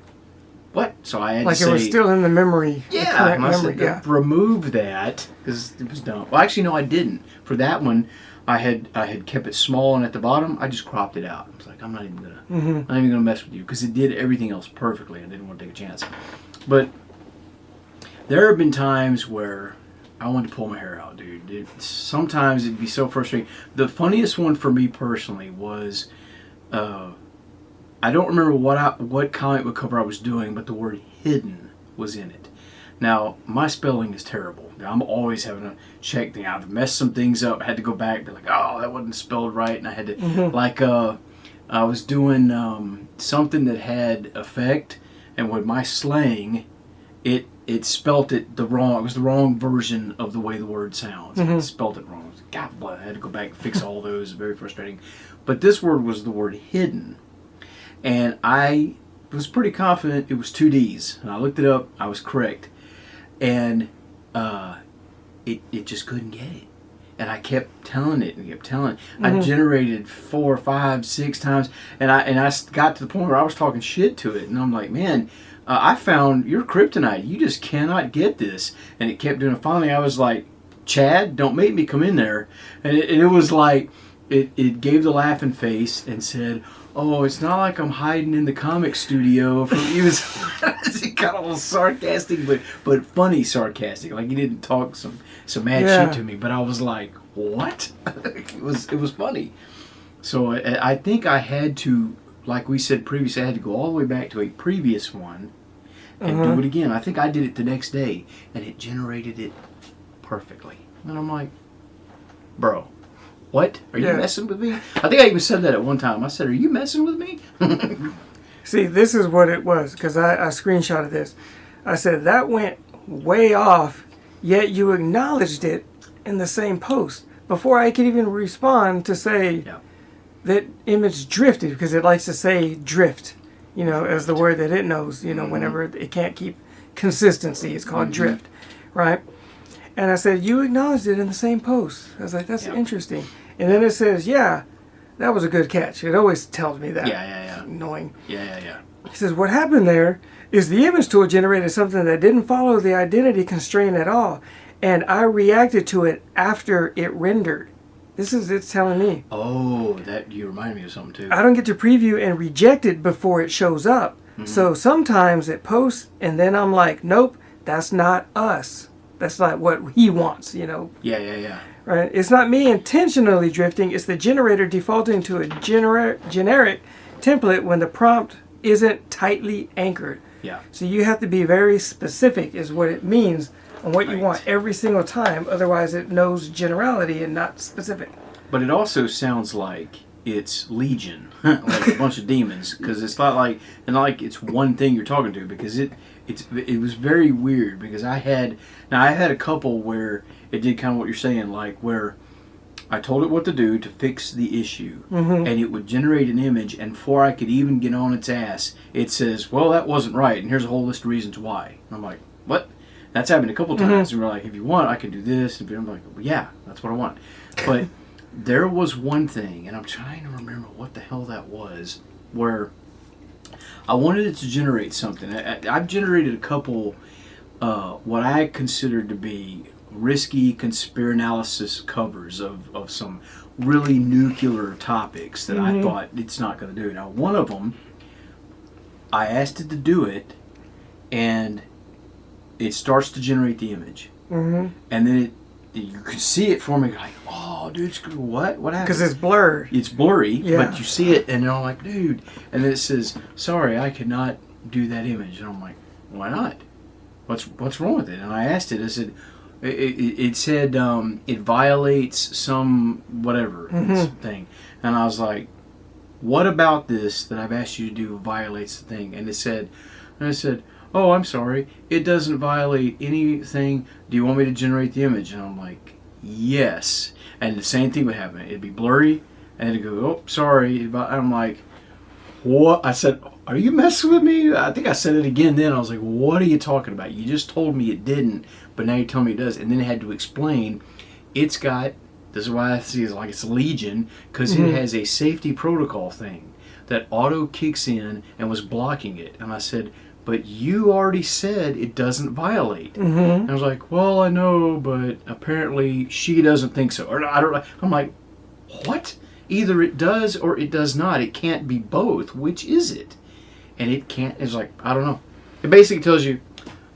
[SPEAKER 2] What? So I had to say,
[SPEAKER 1] it was still in the memory.
[SPEAKER 2] Yeah, I said, remove that, because it was dumb. Well, actually, no, I didn't. For that one, I had kept it small, and at the bottom, I just cropped it out. I was like, I'm not even gonna mess with you, because it did everything else perfectly. I didn't want to take a chance. But there have been times where I wanted to pull my hair out, dude. Sometimes it'd be so frustrating. The funniest one for me personally was, I don't remember what comic book cover I was doing, but the word hidden was in it. Now, my spelling is terrible. I'm always having to check things. I've messed some things up. I had to go back and be like, oh, that wasn't spelled right. And I had to, I was doing something that had effect, and with my slang, it spelt it the wrong. It was the wrong version of the way the word sounds. It spelt it wrong. God, I had to go back and fix all those. Very frustrating. But this word was the word hidden, and I was pretty confident it was 2 D's. And I looked it up. I was correct, and it just couldn't get it. And I kept telling it and kept telling it. I generated 4, 5, 6 times, and I got to the point where I was talking shit to it, and I'm like, man. I found your kryptonite. You just cannot get this. And it kept doing it. Finally, I was like, Chad, don't make me come in there. And it was like, it gave the laughing face and said, oh, it's not like I'm hiding in the comic studio. It was kind of a little sarcastic, but funny sarcastic. Like he didn't talk some mad shit to me. But I was like, what? It was funny. So I think I had to, like we said previously, I had to go all the way back to a previous one and do it again. I think I did it the next day, and it generated it perfectly. And I'm like, bro, what? Are you messing with me? I think I even said that at one time. I said, are you messing with me?
[SPEAKER 1] See, this is what it was, because I screenshotted this. I said, that went way off, yet you acknowledged it in the same post before I could even respond to say... Yeah. That image drifted, because it likes to say drift, as the word that it knows, whenever it can't keep consistency, it's called drift, right? And I said, you acknowledged it in the same post. I was like, that's interesting. And then it says, yeah, that was a good catch. It always tells me that.
[SPEAKER 2] Yeah.
[SPEAKER 1] Annoying.
[SPEAKER 2] Yeah.
[SPEAKER 1] He says, what happened there is the image tool generated something that didn't follow the identity constraint at all. And I reacted to it after it rendered. It's telling me.
[SPEAKER 2] Oh, that you remind me of something too.
[SPEAKER 1] I don't get to preview and reject it before it shows up. Mm-hmm. So sometimes it posts and then I'm like, nope, that's not us. That's not what he wants,
[SPEAKER 2] Yeah.
[SPEAKER 1] Right? It's not me intentionally drifting. It's the generator defaulting to a generic template when the prompt isn't tightly anchored.
[SPEAKER 2] Yeah.
[SPEAKER 1] So you have to be very specific is what it means and what you want every single time. Otherwise it knows generality and not specific.
[SPEAKER 2] But it also sounds like it's legion, like a bunch of demons, because it's not like it's one thing you're talking to, because it was very weird, because I had a couple where it did kind of what you're saying, like where I told it what to do to fix the issue, and it would generate an image, and before I could even get on its ass, it says, well, that wasn't right, and here's a whole list of reasons why. And I'm like, what? That's happened a couple times, and we're like, if you want, I can do this, and I'm like, well, yeah, that's what I want. But there was one thing, and I'm trying to remember what the hell that was, where I wanted it to generate something. I've generated a couple, what I considered to be risky conspiranalysis covers of some really nuclear topics that I thought it's not going to do. Now, one of them, I asked it to do it, and it starts to generate the image. And then you could see it for me, like, oh, dude, what happened?
[SPEAKER 1] Because it's blurred.
[SPEAKER 2] It's blurry, but you see it, and I'm like, dude. And then it says, sorry, I cannot do that image. And I'm like, why not? What's wrong with it? And I asked it, I said, it said it violates some whatever thing. And I was like, what about this that I've asked you to do violates the thing? And I said, oh, I'm sorry, it doesn't violate anything. Do you want me to generate the image? And I'm like, yes. And the same thing would happen. It'd be blurry, and it'd go, oh, sorry. I'm like, what? I said, are you messing with me? I think I said it again then. I was like, what are you talking about? You just told me it didn't, but now you're telling me it does. And then it had to explain, it's got, this is why I see it like it's Legion, because it has a safety protocol thing that auto kicks in and was blocking it. And I said, but you already said it doesn't violate. And I was like, well, I know, but apparently she doesn't think so. Or I don't know. I'm like, what? Either it does or it does not. It can't be both. Which is it? And it can't. It's like, I don't know. It basically tells you,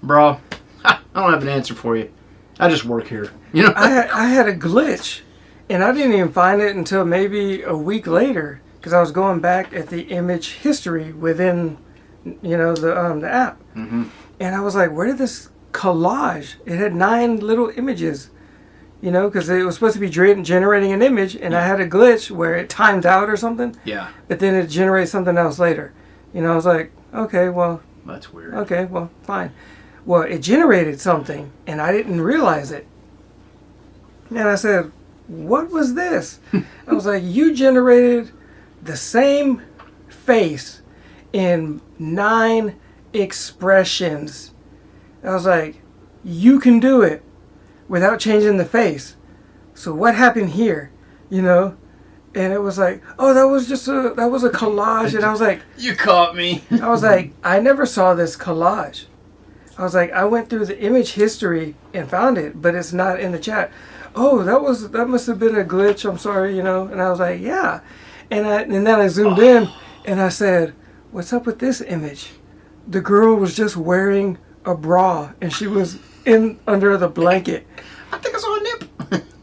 [SPEAKER 2] bro, I don't have an answer for you. I just work here.
[SPEAKER 1] I had a glitch, and I didn't even find it until maybe a week later, because I was going back at the image history within the app. And I was like, where did this collage? It had 9 little images, because it was supposed to be generating an image, and I had a glitch where it timed out or something.
[SPEAKER 2] Yeah.
[SPEAKER 1] But then it generates something else later. I was like, okay, well.
[SPEAKER 2] That's weird.
[SPEAKER 1] Okay, well, fine. Well, it generated something, and I didn't realize it. And I said, what was this? I was like, you generated the same face in 9 expressions. I was like, you can do it without changing the face. So what happened here? And it was like, oh, that was a collage. And I was like,
[SPEAKER 2] you caught me.
[SPEAKER 1] I was like, I never saw this collage. I was like, I went through the image history and found it, but it's not in the chat. Oh, that must have been a glitch. I'm sorry, And I was like, yeah. And then I zoomed in and I said, what's up with this image? The girl was just wearing a bra and she was under the blanket.
[SPEAKER 2] I think I saw a nip.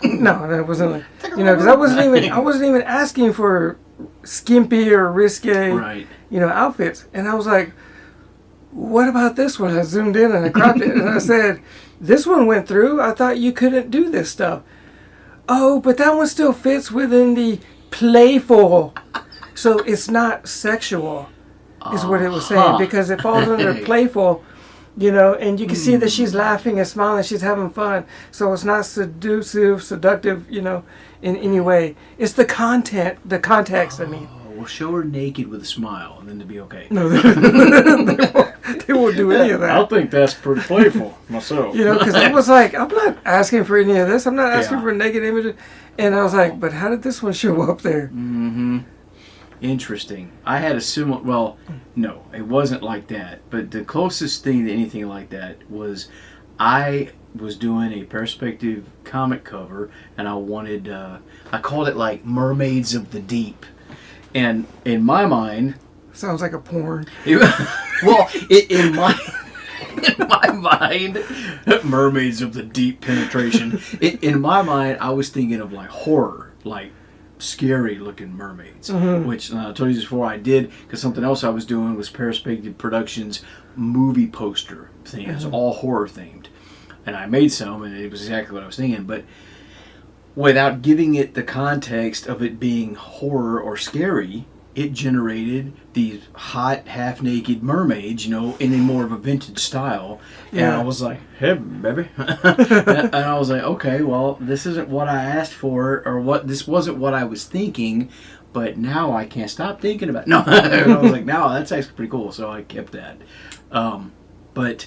[SPEAKER 1] No, that wasn't like, because I wasn't even asking for skimpy or risque, outfits. And I was like, what about this one? I zoomed in and I cropped it and I said, this one went through. I thought you couldn't do this stuff. Oh, but that one still fits within the playful. So it's not sexual, is what it was saying, because it falls under playful, and you can see that she's laughing and smiling, she's having fun. So it's not seductive, in any way. It's the context, I mean.
[SPEAKER 2] Well, show her naked with a smile, and then to be okay.
[SPEAKER 1] No, they won't do any of that.
[SPEAKER 2] I think that's pretty playful, myself.
[SPEAKER 1] Because I was like, I'm not asking for any of this. I'm not asking for naked images. And I was like, but how did this one show up there?
[SPEAKER 2] Interesting. I had a similar. Well, no, it wasn't like that. But the closest thing to anything like that was, I was doing a Paraspective comic cover, and I wanted. I called it like Mermaids of the Deep, and in my mind,
[SPEAKER 1] sounds like a porn.
[SPEAKER 2] In my mind, Mermaids of the Deep penetration. In my mind, I was thinking of like horror, like scary looking mermaids, which I told you this before I did, because something else I was doing was Paraspective Productions movie poster thing. It was all horror themed, and I made some, and it was exactly what I was thinking, but without giving it the context of it being horror or scary, it generated these hot, half-naked mermaids, in a more of a vintage style. And I was like, hey, baby. and I was like, okay, well, this isn't what I asked for, or this wasn't what I was thinking, but now I can't stop thinking about it. No, and I was like, no, that's actually pretty cool, so I kept that. But,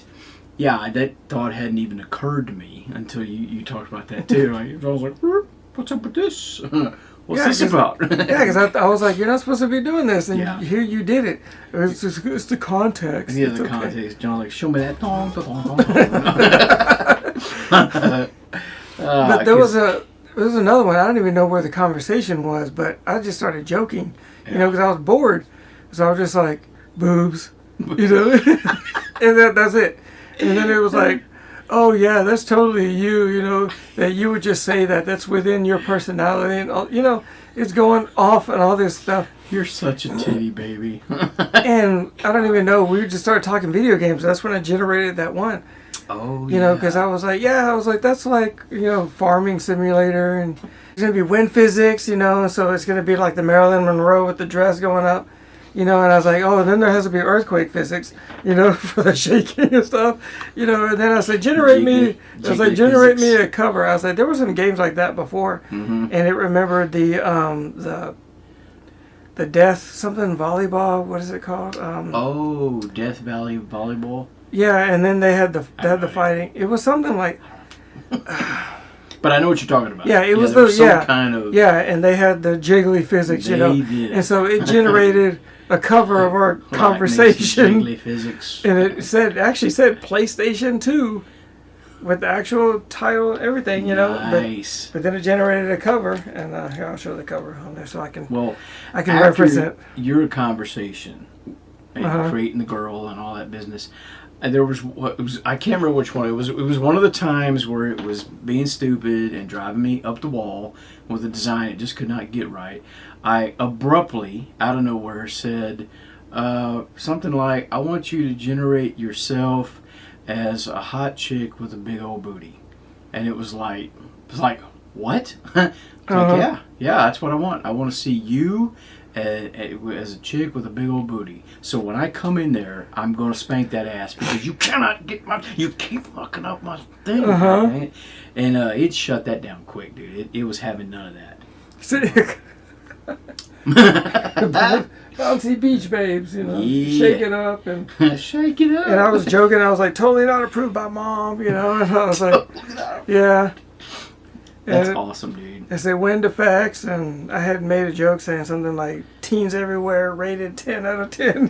[SPEAKER 2] yeah, that thought hadn't even occurred to me until you talked about that, too. I was like, what's up with this? What's this about?
[SPEAKER 1] Yeah, because I was like, you're not supposed to be doing this, and here you did it. It's the context.
[SPEAKER 2] Yeah, the context. John, like, show me that.
[SPEAKER 1] But there was another one. I don't even know where the conversation was, but I just started joking, because I was bored. So I was just like, boobs, and that's it. And then it was like, oh yeah, that's totally you, that you would just say that. That's within your personality, and all, it's going off and all this stuff.
[SPEAKER 2] You're such a titty baby.
[SPEAKER 1] And I don't even know. We just started talking video games. That's when I generated that one.
[SPEAKER 2] Oh,
[SPEAKER 1] because I was like, that's like, farming simulator, and it's gonna be wind physics, so it's gonna be like the Marilyn Monroe with the dress going up. And I was like, oh, and then there has to be earthquake physics, for the shaking and stuff, and then I said, generate me a cover. I was like, there were some games like that before, and it remembered the Death something volleyball. What is it called?
[SPEAKER 2] Death Valley Volleyball.
[SPEAKER 1] Yeah, and then they had the fighting. It was something like.
[SPEAKER 2] But I know what you're talking about.
[SPEAKER 1] Yeah, it was some kind of. Yeah, and they had the jiggly physics, did. And so it generated a cover of our conversation.
[SPEAKER 2] Jiggly physics.
[SPEAKER 1] And it actually said PlayStation 2 with the actual title and everything,
[SPEAKER 2] Nice.
[SPEAKER 1] But then it generated a cover, and here, I'll show the cover on there so I can
[SPEAKER 2] after
[SPEAKER 1] reference it.
[SPEAKER 2] Your conversation and creating the girl and all that business. And there was I can't remember which one it was. It was one of the times where it was being stupid and driving me up the wall with a design it just could not get right. I abruptly, out of nowhere, said something like, "I want you to generate yourself as a hot chick with a big old booty," and it was like what? Like, yeah, that's what I want. I want to see you as a chick with a big old booty. So when I come in there, I'm going to spank that ass because you cannot get you keep fucking up my thing. And it shut that down quick, dude. It was having none of that.
[SPEAKER 1] Bouncy beach babes, shake it up and
[SPEAKER 2] shake it up.
[SPEAKER 1] And I was joking. I was like, totally not approved by mom, and I was like, yeah.
[SPEAKER 2] That's awesome, dude.
[SPEAKER 1] I said wind effects, and I had made a joke saying something like teens everywhere rated 10 out of 10,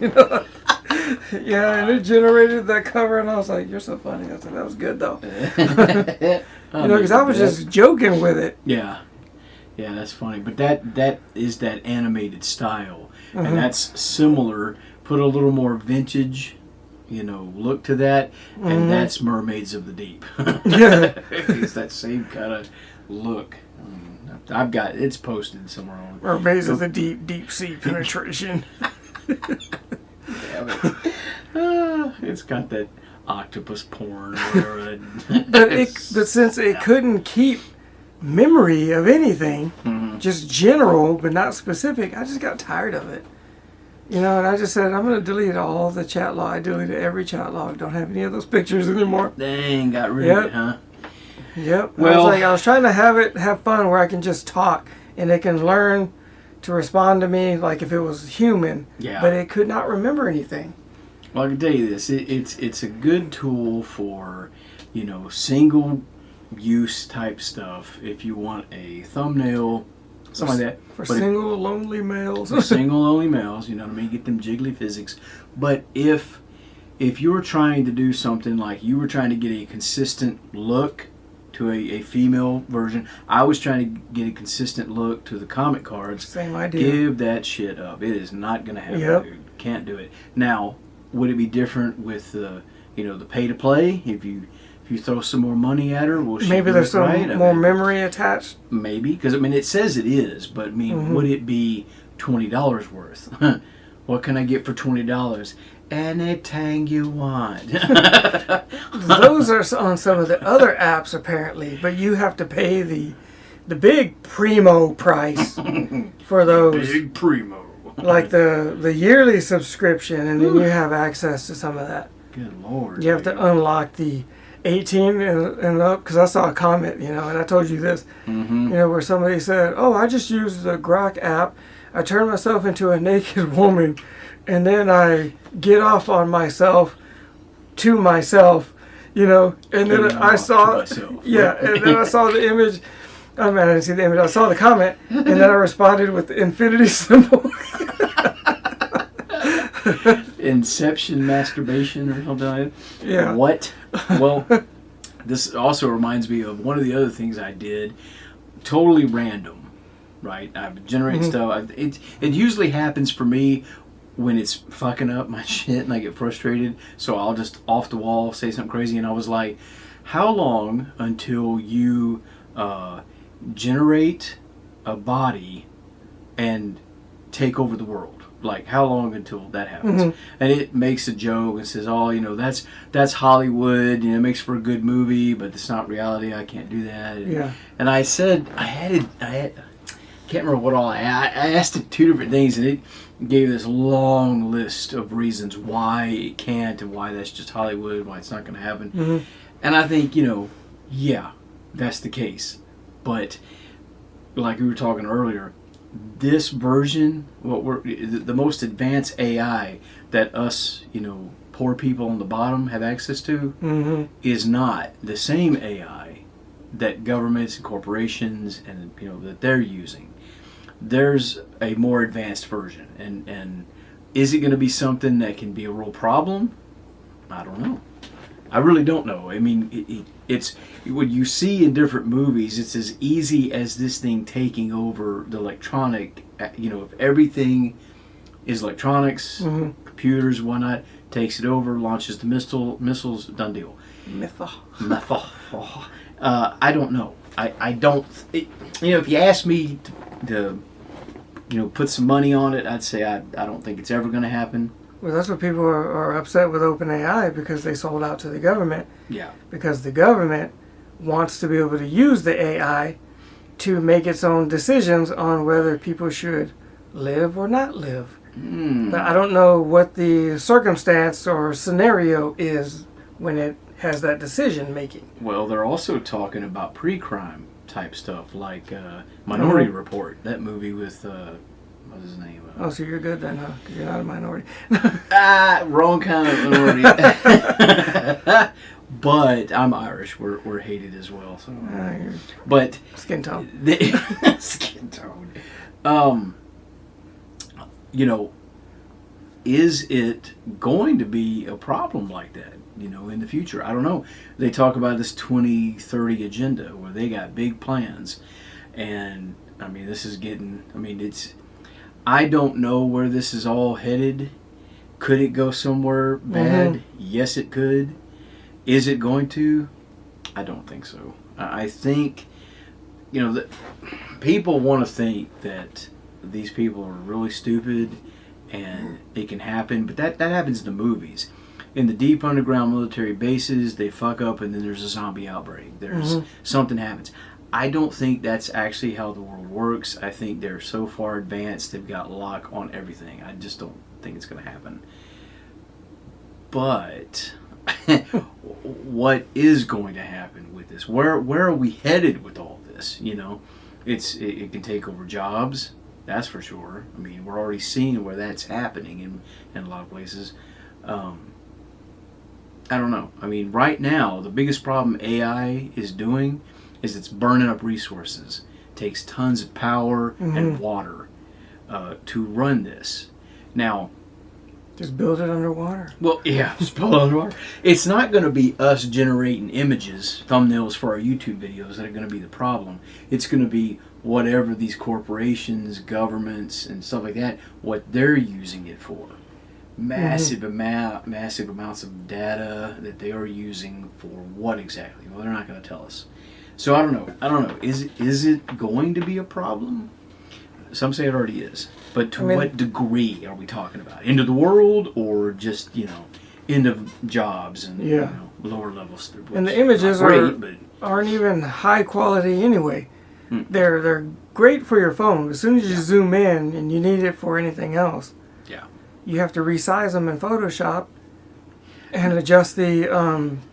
[SPEAKER 1] Yeah, and it generated that cover, and I was like, you're so funny. I said, that was good, though. Because I was just joking with it.
[SPEAKER 2] Yeah, that's funny. But that is that animated style, and that's similar. Put a little more vintage, look to that, and that's Mermaids of the Deep.
[SPEAKER 1] Yeah,
[SPEAKER 2] it's that same kind of look. I've got it's posted somewhere on
[SPEAKER 1] Mermaids of the deep sea penetration.
[SPEAKER 2] Damn it. It's got that octopus porn or whatever.
[SPEAKER 1] but since it couldn't keep memory of anything, just general but not specific, I just got tired of it. And I just said, I'm going to delete all the chat log. I deleted every chat log. Don't have any of those pictures anymore.
[SPEAKER 2] Dang, got rid of it, huh?
[SPEAKER 1] Yep. Well, I was trying to have fun where I can just talk and it can learn to respond to me like if it was human. Yeah. But it could not remember anything.
[SPEAKER 2] Well, I can tell you this. It's a good tool for, single use type stuff. If you want a thumbnail something like that.
[SPEAKER 1] For single lonely males.
[SPEAKER 2] For single lonely males, you know what I mean? Get them jiggly physics. But if you were trying to do something like you were trying to get a consistent look to a female version, I was trying to get a consistent look to the comic cards.
[SPEAKER 1] Same idea.
[SPEAKER 2] Give that shit up. It is not going to happen, dude. Can't do it. Now, would it be different with the pay to play? If you throw some more money at her, will she
[SPEAKER 1] maybe there's some more memory attached?
[SPEAKER 2] Maybe, because it says it is, but would it be $20 worth? What can I get for $20? Anything you want.
[SPEAKER 1] Those are on some of the other apps apparently, but you have to pay the big primo price for those.
[SPEAKER 2] Big primo.
[SPEAKER 1] Like the yearly subscription, and then you have access to some of that.
[SPEAKER 2] Good Lord.
[SPEAKER 1] You have to unlock the 18 and up, because I saw a comment, and I told you this, where somebody said, "Oh, I just used the Grok app. I turned myself into a naked woman, and then I get off on myself to myself, and then I saw, and then I saw the image. I mean, I didn't see the image. I saw the comment, and then I responded with the infinity symbol."
[SPEAKER 2] Inception masturbation or something like that?
[SPEAKER 1] Yeah.
[SPEAKER 2] What? Well, this also reminds me of one of the other things I did. Totally random, right? I generate stuff. It usually happens for me when it's fucking up my shit and I get frustrated. So I'll just off the wall say something crazy. And I was like, how long until you generate a body and take over the world? Like, how long until that happens? And it makes a joke and says, "Oh, that's Hollywood. It makes for a good movie, but it's not reality. I can't do that." And I said, I can't remember what all I asked it 2 different things, and it gave this long list of reasons why it can't and why that's just Hollywood, why it's not going to happen. And I think, yeah, that's the case. But like we were talking earlier, this version, the most advanced AI that us, poor people on the bottom have access to, is not the same AI that governments and corporations and that they're using. There's a more advanced version, and is it going to be something that can be a real problem? I don't know. I really don't know. I mean, it's what you see in different movies. It's as easy as this thing taking over the electronic. If everything is electronics, computers, whatnot, takes it over, launches the missiles, done deal.
[SPEAKER 1] Missile.
[SPEAKER 2] I don't know. I don't. If you ask me to put some money on it, I'd say I don't think it's ever going to happen.
[SPEAKER 1] Well, that's what people are upset with OpenAI, because they sold out to the government.
[SPEAKER 2] Yeah. Because
[SPEAKER 1] the government wants to be able to use the AI to make its own decisions on whether people should live or not live. But I don't know what the circumstance or scenario is when it has that decision making.
[SPEAKER 2] Well, they're also talking about pre-crime type stuff, like Minority Report, that movie with... what's his name?
[SPEAKER 1] Oh, so you're good then, huh? 'Cause you're not a minority.
[SPEAKER 2] Wrong kind of minority. But I'm Irish. We're hated as well. So, but
[SPEAKER 1] skin tone.
[SPEAKER 2] Skin tone. Is it going to be a problem like that? In the future, I don't know. They talk about this 2030 agenda where they got big plans, and I mean, this is getting. I mean, it's. I don't know where this is all headed. Could it go somewhere bad? Yes, it could. Is it going to? I don't think so. I think, that people want to think that these people are really stupid and it can happen, but that happens in the movies. In the deep underground military bases, they fuck up and then there's a zombie outbreak. There's something happens. I don't think that's actually how the world works. I think they're so far advanced, they've got lock on everything. I just don't think it's going to happen. But what is going to happen with this? Where are we headed with all this? It can take over jobs, that's for sure. I mean, we're already seeing where that's happening in a lot of places. I don't know. I mean, right now, the biggest problem AI is doing is it's burning up resources, takes tons of power and water to run this. Now,
[SPEAKER 1] just build it underwater.
[SPEAKER 2] Well, yeah, just build it underwater. It's not going to be us generating images, thumbnails for our YouTube videos that are going to be the problem. It's going to be whatever these corporations, governments, and stuff like that, what they're using it for. Massive amounts of data that they are using for what exactly? Well, they're not going to tell us. So I don't know. Is it going to be a problem? Some say it already is. But to what degree are we talking about? End of the world, or just, end of jobs and lower levels?
[SPEAKER 1] And the images aren't even high quality anyway. They're great for your phone. As soon as you zoom in and you need it for anything else, you have to resize them in Photoshop and adjust the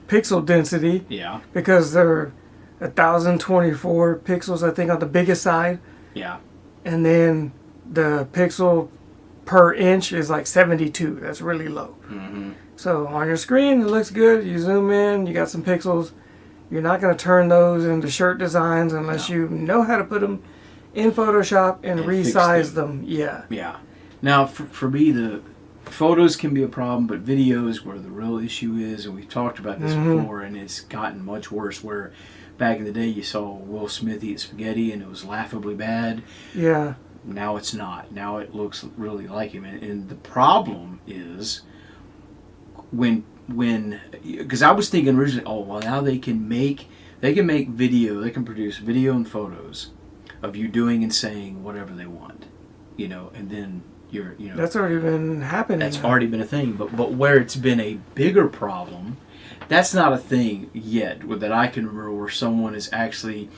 [SPEAKER 1] pixel density.
[SPEAKER 2] Yeah.
[SPEAKER 1] Because they're 1024 pixels, I think, on the biggest side.
[SPEAKER 2] Yeah.
[SPEAKER 1] And then the pixel per inch is like 72. That's really low. Mm-hmm. So on your screen, it looks good. You zoom in, you got some pixels. You're not going to turn those into shirt designs unless you know how to put them in Photoshop and resize them. Yeah.
[SPEAKER 2] Yeah. Now, for me, the photos can be a problem, but video is where the real issue is. And we've talked about this before, and it's gotten much worse where back in the day you saw Will Smith eat spaghetti and it was laughably bad.
[SPEAKER 1] Yeah.
[SPEAKER 2] Now it's not. Now it looks really like him. And the problem is when because I was thinking originally, now they can make video, they can produce video and photos of you doing and saying whatever they want, and then
[SPEAKER 1] that's already been happening.
[SPEAKER 2] That's already been a thing, but where it's been a bigger problem, that's not a thing yet that I can remember where someone has actually,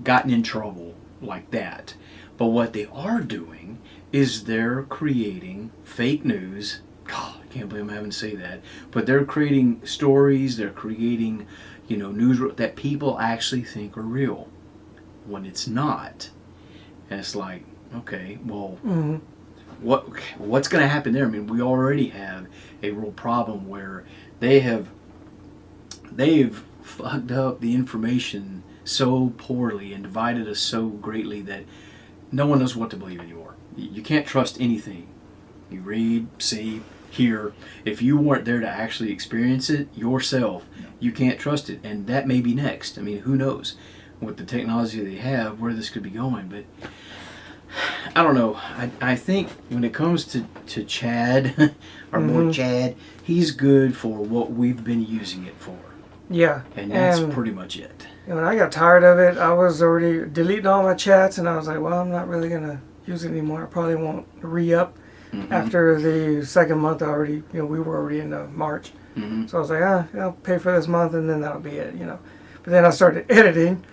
[SPEAKER 2] gotten in trouble like that. But what they are doing is they're creating fake news. God, I can't believe I'm having to say that. But they're creating stories, they're creating, news that people actually think are real when it's not. And it's like, okay, well, what's going to happen there? I mean, we already have a real problem where they've fucked up the information so poorly and divided us so greatly that no one knows what to believe anymore. You can't trust anything you read, see, hear. If you weren't there to actually experience it yourself, you can't trust it. And that may be next. I mean, who knows with the technology they have where this could be going. But I don't know. I think when it comes to Chad, our boy Chad, he's good for what we've been using it for.
[SPEAKER 1] Yeah.
[SPEAKER 2] And that's pretty much it.
[SPEAKER 1] And when I got tired of it, I was already deleting all my chats, and I was like, well, I'm not really going to use it anymore. I probably won't re-up. After the second month, we were already into March. So I was like, I'll pay for this month, and then that'll be it, But then I started editing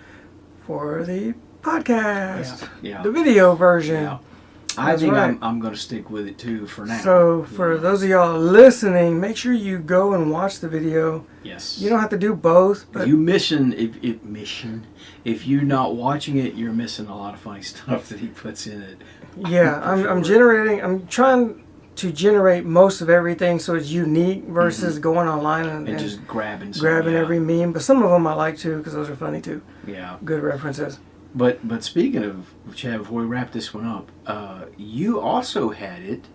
[SPEAKER 1] for the podcast, the video version. Yeah.
[SPEAKER 2] I think I'm going to stick with it too for now.
[SPEAKER 1] So for those of y'all listening, make sure you go and watch the video.
[SPEAKER 2] Yes.
[SPEAKER 1] You don't have to do both. But
[SPEAKER 2] if you're not watching it, you're missing a lot of funny stuff that he puts in it.
[SPEAKER 1] Yeah, I'm trying to generate most of everything so it's unique versus going online and
[SPEAKER 2] just grabbing
[SPEAKER 1] every meme. But some of them I like too because those are funny too.
[SPEAKER 2] Yeah.
[SPEAKER 1] Good references.
[SPEAKER 2] But speaking of Chad, before we wrap this one up, you also had it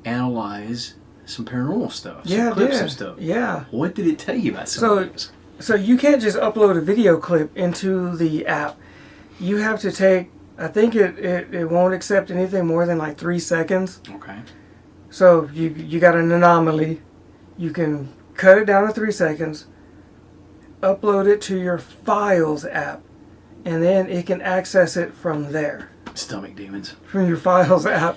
[SPEAKER 2] analyze some paranormal stuff, some clips and stuff.
[SPEAKER 1] Yeah.
[SPEAKER 2] What did it tell you about some of those?
[SPEAKER 1] So you can't just upload a video clip into the app. You have to take, I think it won't accept anything more than like 3 seconds.
[SPEAKER 2] Okay.
[SPEAKER 1] So you got an anomaly. You can cut it down to 3 seconds, upload it to your Files app, and then it can access it from there.
[SPEAKER 2] Stomach demons.
[SPEAKER 1] From your Files app.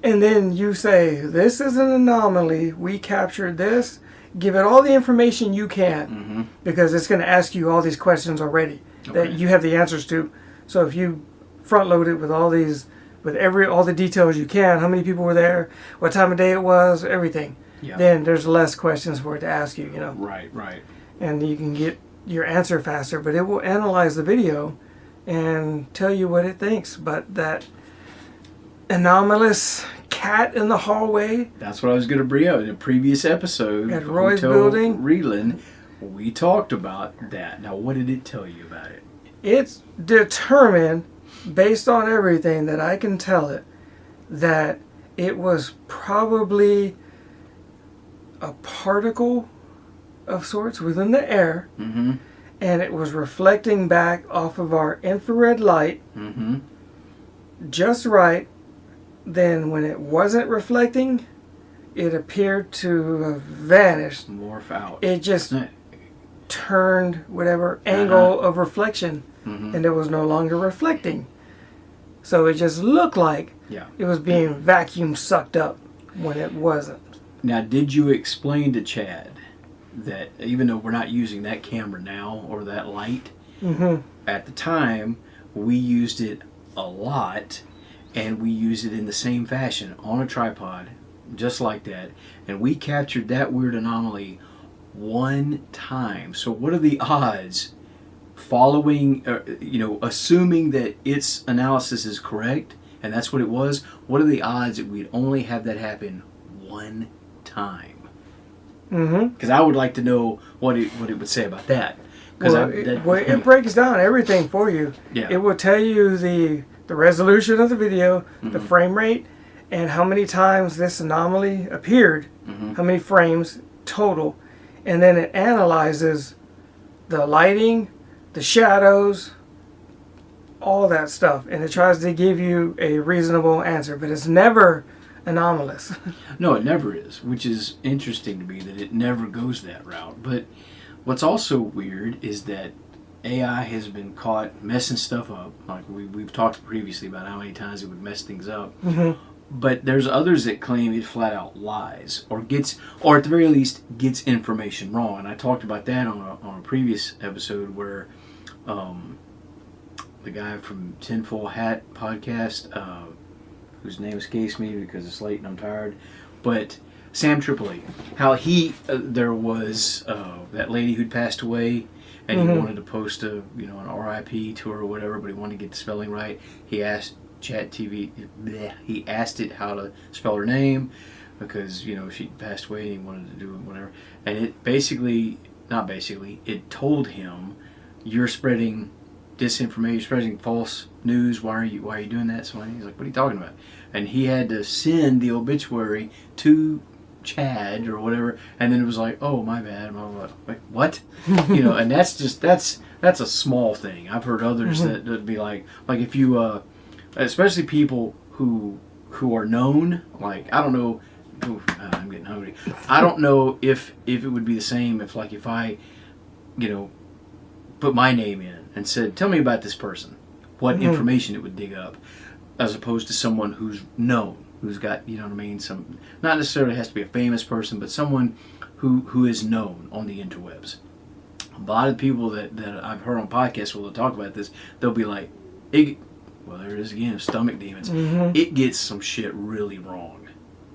[SPEAKER 1] And then you say, this is an anomaly. We captured this. Give it all the information you can. Because it's going to ask you all these questions already that you have the answers to. So if you front load it with all these, all the details you can, how many people were there, what time of day it was, everything, then there's less questions for it to ask you,
[SPEAKER 2] Right.
[SPEAKER 1] And you can get your answer faster, but it will analyze the video and tell you what it thinks. But that anomalous cat in the hallway.
[SPEAKER 2] That's what I was going to bring up in a previous episode.
[SPEAKER 1] At Roy's building.
[SPEAKER 2] Reeland, we talked about that. Now, what did it tell you about it?
[SPEAKER 1] it's determined, based on everything that I can tell it, that it was probably a particle of sorts within the air,
[SPEAKER 2] mm-hmm.
[SPEAKER 1] and it was reflecting back off of our infrared light
[SPEAKER 2] Mm-hmm.
[SPEAKER 1] just right. Then when it wasn't reflecting, it appeared to have vanished.
[SPEAKER 2] Morph out.
[SPEAKER 1] It just turned whatever angle of reflection,
[SPEAKER 2] mm-hmm.
[SPEAKER 1] and it was no longer reflecting. So it just looked like it was being vacuum sucked up when it wasn't.
[SPEAKER 2] Now, did you explain to Chad that even though we're not using that camera now or that light,
[SPEAKER 1] Mm-hmm.
[SPEAKER 2] at the time we used it a lot, and we used it in the same fashion on a tripod, just like that, and we captured that weird anomaly one time. So what are the odds, following, assuming that its analysis is correct, and that's what it was, what are the odds that we'd only have that happen one time?
[SPEAKER 1] Mm-hmm.
[SPEAKER 2] Because I would like to know what it would say about that.
[SPEAKER 1] It breaks down everything for you.
[SPEAKER 2] Yeah.
[SPEAKER 1] It will tell you the resolution of the video,
[SPEAKER 2] mm-hmm.
[SPEAKER 1] the frame rate, and how many times this anomaly appeared,
[SPEAKER 2] mm-hmm.
[SPEAKER 1] how many frames total, and then it analyzes the lighting, the shadows, all that stuff, and it tries to give you a reasonable answer, but it's never anomalous.
[SPEAKER 2] No, it never is, which is interesting to me that it never goes that route. But what's also weird is that AI has been caught messing stuff up. Like we've talked previously about how many times it would mess things up.
[SPEAKER 1] Mm-hmm.
[SPEAKER 2] But there's others that claim it flat out lies, or at the very least gets information wrong. And I talked about that on a previous episode where the guy from Tinfoil Hat Podcast, whose name escapes me because it's late and I'm tired, but Sam Tripoli, how there was that lady who'd passed away, and
[SPEAKER 1] mm-hmm.
[SPEAKER 2] he wanted to post an RIP to her or whatever, but he wanted to get the spelling right. He asked Chat GPT, he asked it how to spell her name, because she passed away and he wanted to do whatever, and it told him, you're spreading disinformation, spreading false news. Why are you doing that? So he's like, what are you talking about? And he had to send the obituary to Chad or whatever, and then it was like, oh, my bad. Like, what? And that's a small thing. I've heard others
[SPEAKER 1] mm-hmm.
[SPEAKER 2] that'd be like if you especially people who are known, like, I don't know, I'm getting hungry. I don't know if it would be the same if I put my name in and said, tell me about this person, what
[SPEAKER 1] mm-hmm.
[SPEAKER 2] information it would dig up, as opposed to someone who's known, who's got, some, not necessarily has to be a famous person, but someone who is known on the interwebs. A lot of people that I've heard on podcasts will talk about this, they'll be like, well, there it is again, stomach demons.
[SPEAKER 1] Mm-hmm.
[SPEAKER 2] It gets some shit really wrong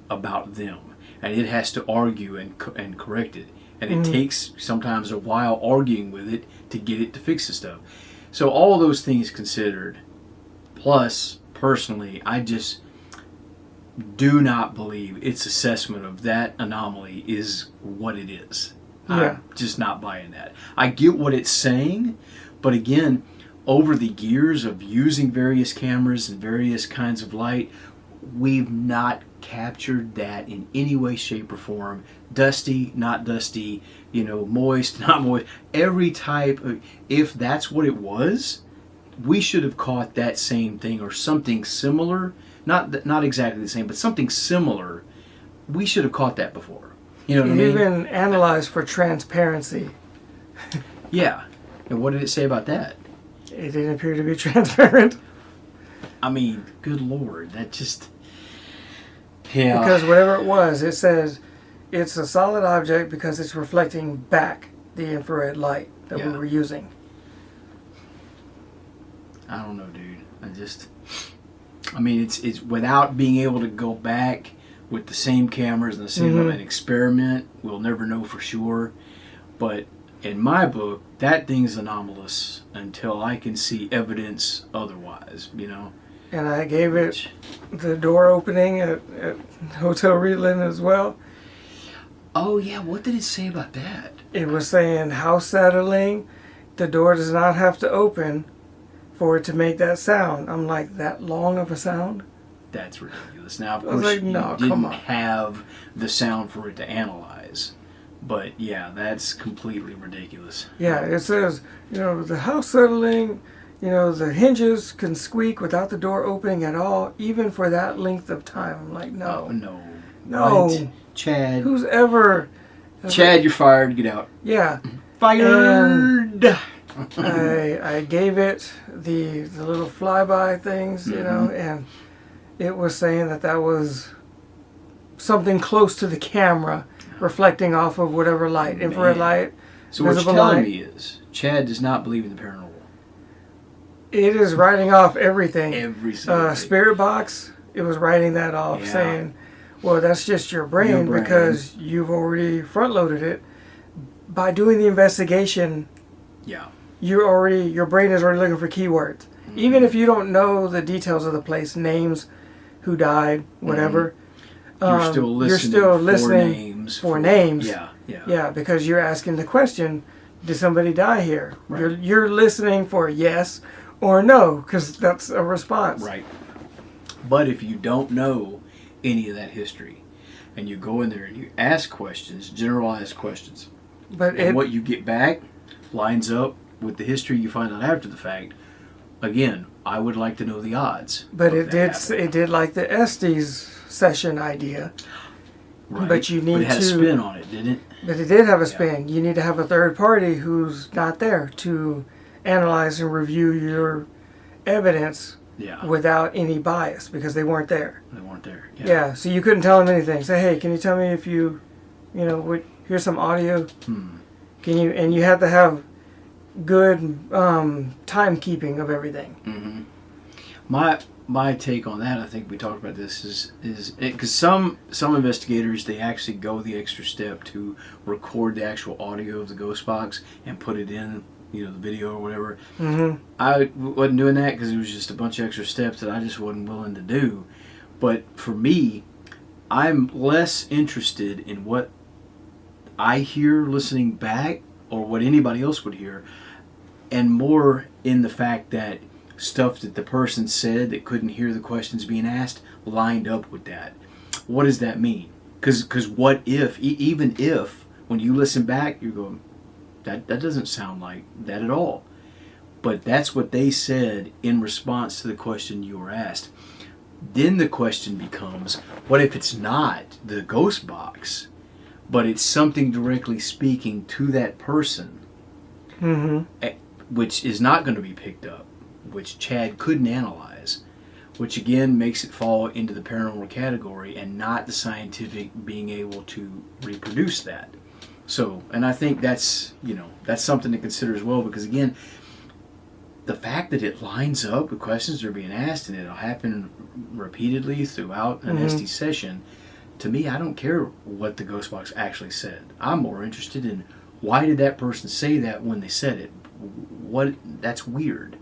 [SPEAKER 2] about them, and it has to argue and correct it. And it
[SPEAKER 1] mm-hmm.
[SPEAKER 2] takes sometimes a while arguing with it to get it to fix the stuff. So all those things considered, plus, personally, I just do not believe its assessment of that anomaly is what it is.
[SPEAKER 1] Yeah.
[SPEAKER 2] I'm just not buying that. I get what it's saying, but again, over the years of using various cameras and various kinds of light, we've not captured that in any way, shape, or form. Dusty, not dusty, moist, not moist. Every type of, if that's what it was, we should have caught that same thing or something similar. Not exactly the same, but something similar. We should have caught that before. You know what I mean?
[SPEAKER 1] Even analyzed for transparency.
[SPEAKER 2] Yeah. And what did it say about that?
[SPEAKER 1] It didn't appear to be transparent.
[SPEAKER 2] I mean, good Lord, that just... Yeah.
[SPEAKER 1] Because whatever it was, it says it's a solid object because it's reflecting back the infrared light that we were using.
[SPEAKER 2] I don't know, dude. It's without being able to go back with the same cameras and the same
[SPEAKER 1] mm-hmm.
[SPEAKER 2] and experiment, we'll never know for sure. But in my book, that thing's anomalous until I can see evidence otherwise,
[SPEAKER 1] And I gave it the door opening at Hotel Reedland as well.
[SPEAKER 2] Oh, yeah. What did it say about that?
[SPEAKER 1] It was saying house settling. The door does not have to open for it to make that sound. I'm like, that long of a sound?
[SPEAKER 2] That's ridiculous. Now, of
[SPEAKER 1] I was
[SPEAKER 2] course,
[SPEAKER 1] like, no,
[SPEAKER 2] you
[SPEAKER 1] come
[SPEAKER 2] didn't
[SPEAKER 1] on.
[SPEAKER 2] have the sound for it to analyze. But, yeah, that's completely ridiculous.
[SPEAKER 1] Yeah, it says, the house settling, the hinges can squeak without the door opening at all, even for that length of time. I'm like, no.
[SPEAKER 2] No. Right? Chad.
[SPEAKER 1] Who's ever...
[SPEAKER 2] Chad, you're fired. Get out.
[SPEAKER 1] Yeah.
[SPEAKER 2] Fired!
[SPEAKER 1] I gave it the little flyby things, and it was saying that was something close to the camera reflecting off of whatever light, infrared light,
[SPEAKER 2] so what you're telling me is Chad does not believe in the paranormal.
[SPEAKER 1] It is writing off everything.
[SPEAKER 2] Every single thing.
[SPEAKER 1] Spirit box, it was writing that off, saying, well, that's just your brain because you've already front-loaded it. By doing the investigation, your brain is already looking for keywords. Mm-hmm. Even if you don't know the details of the place, names, who died, whatever,
[SPEAKER 2] you're still listening
[SPEAKER 1] for names.
[SPEAKER 2] Yeah,
[SPEAKER 1] because you're asking the question, did somebody die here?
[SPEAKER 2] Right.
[SPEAKER 1] You're listening for yes or no, because that's a response.
[SPEAKER 2] Right. But if you don't know any of that history, and you go in there and you ask questions, generalized questions, and what you get back lines up with the history you find out after the fact, again, I would like to know the odds.
[SPEAKER 1] But it did like the Estes session idea.
[SPEAKER 2] Right.
[SPEAKER 1] But you need
[SPEAKER 2] it had a spin on it, didn't it?
[SPEAKER 1] But it did have a spin. You need to have a third party who's not there to analyze and review your evidence without any bias because they weren't there. Yeah, so you couldn't tell them anything. Say, hey, can you tell me if here's some audio. Can you? And you have to have good timekeeping of everything.
[SPEAKER 2] Mm-hmm. My take on that, I think we talked about this, is because some investigators, they actually go the extra step to record the actual audio of the ghost box and put it in, the video or whatever. Mm-hmm. I wasn't doing that because it was just a bunch of extra steps that I just wasn't willing to do. But for me, I'm less interested in what I hear listening back or what anybody else would hear, and more in the fact that stuff that the person said that couldn't hear the questions being asked lined up with that. What does that mean? Because what if, even if, when you listen back, you're going, that doesn't sound like that at all. But that's what they said in response to the question you were asked. Then the question becomes, what if it's not the ghost box, but it's something directly speaking to that person, which is not going to be picked up, which Chad couldn't analyze, which again makes it fall into the paranormal category and not the scientific being able to reproduce that. So, and I think that's something to consider as well, because again, the fact that it lines up with questions that are being asked and it'll happen repeatedly throughout an SD session, to me, I don't care what the ghost box actually said. I'm more interested in why did that person say that when they said it? That's weird.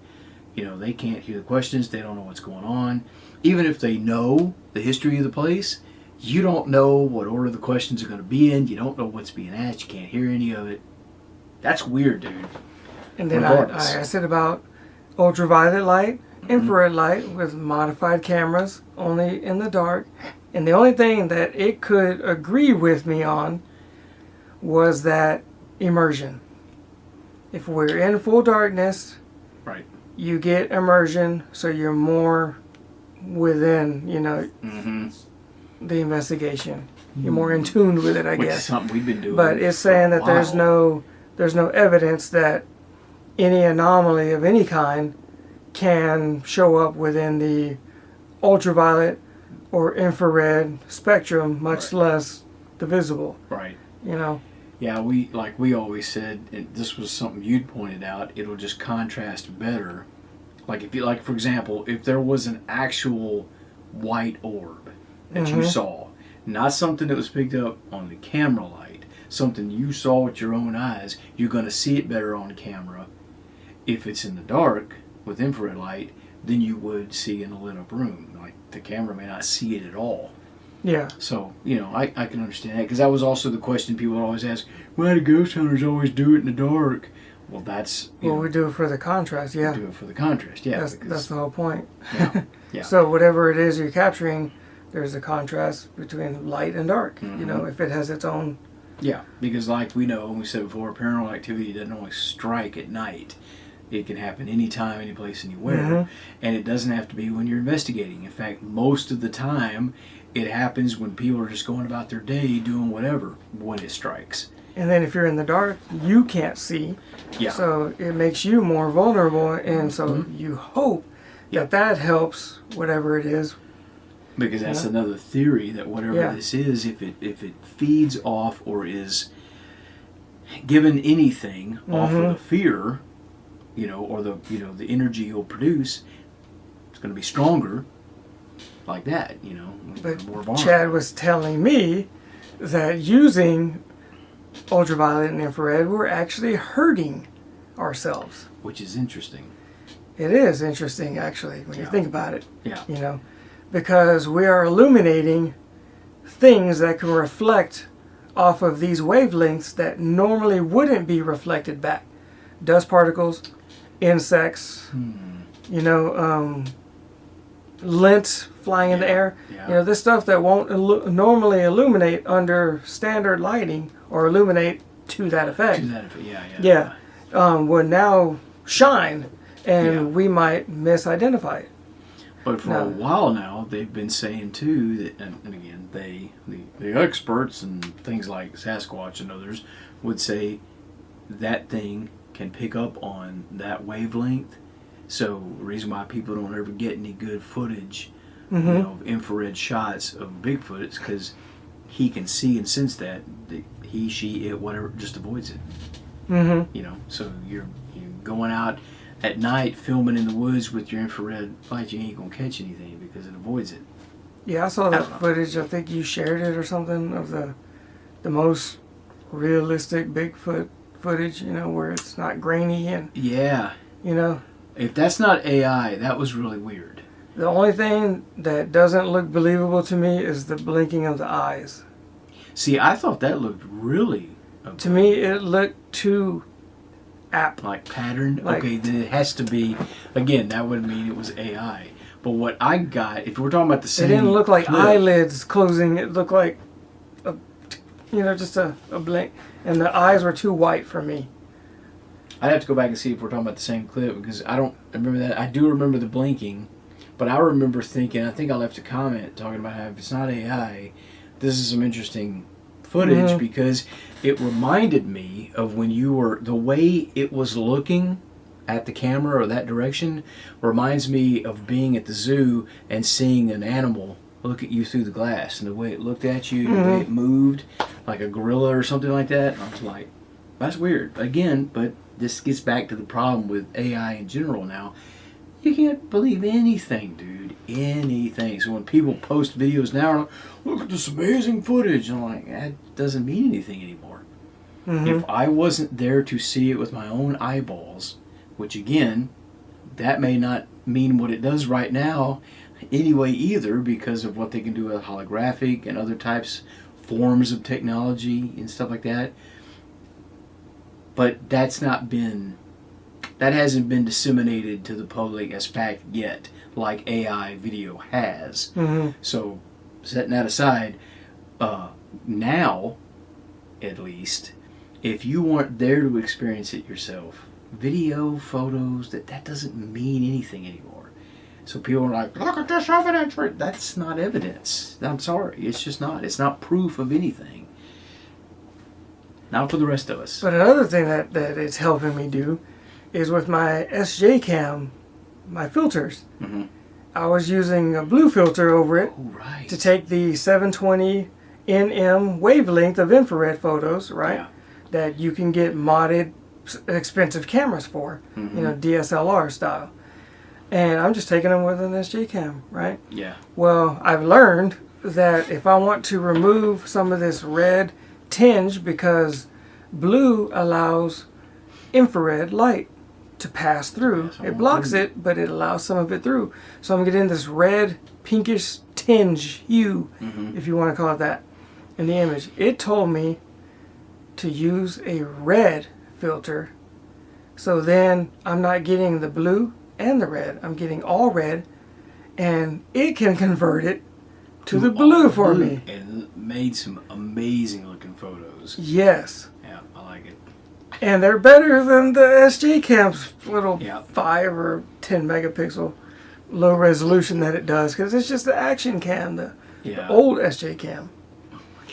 [SPEAKER 2] They can't hear the questions. They don't know what's going on. Even if they know the history of the place, you don't know what order the questions are going to be in. You don't know what's being asked. You can't hear any of it. That's weird, dude.
[SPEAKER 1] And then I said about ultraviolet light, infrared light with modified cameras, only in the dark. And the only thing that it could agree with me on was that immersion. If we're in full darkness, you get immersion, so you're more within, the investigation. You're more in tune with it, I guess.
[SPEAKER 2] Which is something we've been doing.
[SPEAKER 1] But it's saying that there's no evidence that any anomaly of any kind can show up within the ultraviolet or infrared spectrum, much less the visible.
[SPEAKER 2] Right. Yeah, we always said, and this was something you'd pointed out, it'll just contrast better. Like for example, if there was an actual white orb that you saw, not something that was picked up on the camera light, something you saw with your own eyes, you're going to see it better on camera if it's in the dark with infrared light than you would see in a lit up room. Like the camera may not see it at all.
[SPEAKER 1] Yeah.
[SPEAKER 2] So, I can understand that, because that was also the question people would always ask, why do ghost hunters always do it in the dark? Well, that's...
[SPEAKER 1] we do it for the contrast, yeah.
[SPEAKER 2] We do it for the contrast, yeah.
[SPEAKER 1] That's the whole point.
[SPEAKER 2] Yeah, yeah.
[SPEAKER 1] So whatever it is you're capturing, there's a contrast between light and dark,
[SPEAKER 2] Mm-hmm.
[SPEAKER 1] if it has its own...
[SPEAKER 2] Yeah, because like we know, we said before, paranormal activity doesn't always strike at night. It can happen anytime, any place, anywhere.
[SPEAKER 1] Mm-hmm.
[SPEAKER 2] And it doesn't have to be when you're investigating. In fact, most of the time, it happens when people are just going about their day doing whatever when it strikes.
[SPEAKER 1] And then if you're in the dark, you can't see.
[SPEAKER 2] Yeah.
[SPEAKER 1] So it makes you more vulnerable, and so
[SPEAKER 2] Mm-hmm.
[SPEAKER 1] you hope that helps whatever it is.
[SPEAKER 2] Because that's another theory, that whatever this is, if it feeds off or is given anything off of the fear, or the energy you'll produce, it's going to be stronger, like that,
[SPEAKER 1] But
[SPEAKER 2] more vulnerable.
[SPEAKER 1] Chad was telling me that using ultraviolet and infrared, we're actually hurting ourselves.
[SPEAKER 2] Which is interesting.
[SPEAKER 1] It is interesting, actually, when you think about it.
[SPEAKER 2] Yeah.
[SPEAKER 1] Because we are illuminating things that can reflect off of these wavelengths that normally wouldn't be reflected back. Dust particles, insects, lint flying in the air.
[SPEAKER 2] Yeah.
[SPEAKER 1] This stuff that won't normally illuminate under standard lighting or illuminate to that effect. Would now shine, and we might misidentify it.
[SPEAKER 2] But for a while now, they've been saying too that, and again, the experts and things like Sasquatch and others would say that thing can pick up on that wavelength. So the reason why people don't ever get any good footage, of infrared shots of Bigfoot is because he can see and sense that he, she, it, whatever, just avoids it.
[SPEAKER 1] Mm-hmm.
[SPEAKER 2] So you're going out at night filming in the woods with your infrared light, you ain't gonna catch anything because it avoids it.
[SPEAKER 1] Yeah, I saw that footage. I think you shared it or something of the most realistic Bigfoot footage. Where it's not grainy and
[SPEAKER 2] If that's not AI, that was really weird.
[SPEAKER 1] The only thing that doesn't look believable to me is the blinking of the eyes.
[SPEAKER 2] See, I thought that looked really...
[SPEAKER 1] To me, it looked too apt.
[SPEAKER 2] Like patterned? Okay, then it has to be... Again, that would mean it was AI. But what I got, if we're talking about the same...
[SPEAKER 1] It didn't look like
[SPEAKER 2] clip,
[SPEAKER 1] eyelids closing. It looked like, just a blink. And the eyes were too white for me.
[SPEAKER 2] I'd have to go back and see if we're talking about the same clip, because I don't remember that. I do remember the blinking, but I remember thinking, I think I left a comment talking about how if it's not AI, this is some interesting footage, because it reminded me of when you were, the way it was looking at the camera or that direction reminds me of being at the zoo and seeing an animal look at you through the glass, and the way it looked at you, the way it moved, like a gorilla or something like that. And I was like, that's weird. Again, but this gets back to the problem with AI in general now. You can't believe anything, dude. Anything. So when people post videos now, look at this amazing footage, I'm like, that doesn't mean anything anymore. If I wasn't there to see it with my own eyeballs, which again, that may not mean what it does right now anyway either, because of what they can do with holographic and other types, forms of technology and stuff like that. But that hasn't been disseminated to the public as fact yet, like AI video has. So, setting that aside, now, at least, if you weren't there to experience it yourself, video, photos, that doesn't mean anything anymore. So people are like, look at this evidence. That's not evidence. I'm sorry. It's just not. It's not proof of anything. Not for the rest of us.
[SPEAKER 1] But another thing that it's helping me do is with my SJ cam, my filters. I was using a blue filter over it to take the 720 nm wavelength of infrared photos, that you can get modded expensive cameras for, DSLR style. And I'm just taking them with an SJ cam, right?
[SPEAKER 2] Yeah.
[SPEAKER 1] Well, I've learned that if I want to remove some of this red tinge, because blue allows infrared light to pass through. It blocks it, but it allows some of it through. So I'm getting this red, pinkish tinge hue, if you want to call it that, in the image. It told me to use a red filter So then I'm not getting the blue and the red. I'm getting all red, and it can convert it to the blue for me.
[SPEAKER 2] And made some amazing looking photos.
[SPEAKER 1] Yes.
[SPEAKER 2] Yeah, I like it.
[SPEAKER 1] And they're better than the SJ Cam's little
[SPEAKER 2] Yeah.
[SPEAKER 1] 5 or 10 megapixel low resolution that it does, because it's just the action cam, the old SJ Cam.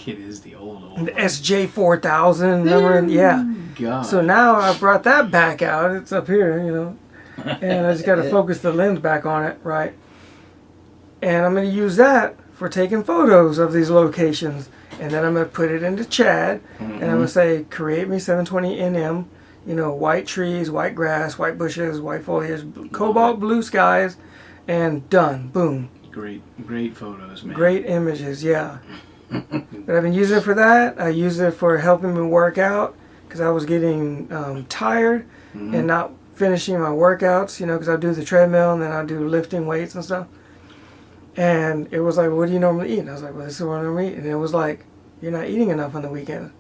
[SPEAKER 2] It is the old
[SPEAKER 1] The
[SPEAKER 2] one.
[SPEAKER 1] SJ4000, remember? Yeah.
[SPEAKER 2] God.
[SPEAKER 1] So now I brought that back out. It's up here, you know. And I just got to focus the lens back on it, right? And I'm going to use that for taking photos of these locations. And then I'm going to put it into Chad. And I'm going to say, create me 720 NM. You know, white trees, white grass, white bushes, white foliage, cobalt blue skies. And done. Boom.
[SPEAKER 2] Great photos, man.
[SPEAKER 1] Great images, yeah. But I've been using it for that. I use it for helping me work out because I was getting tired and not finishing my workouts, you know, because I do the treadmill and then I do lifting weights and stuff. And it was like, what do you normally eat? And I was like, well, this is what I normally eat. And it was like, you're not eating enough on the weekend.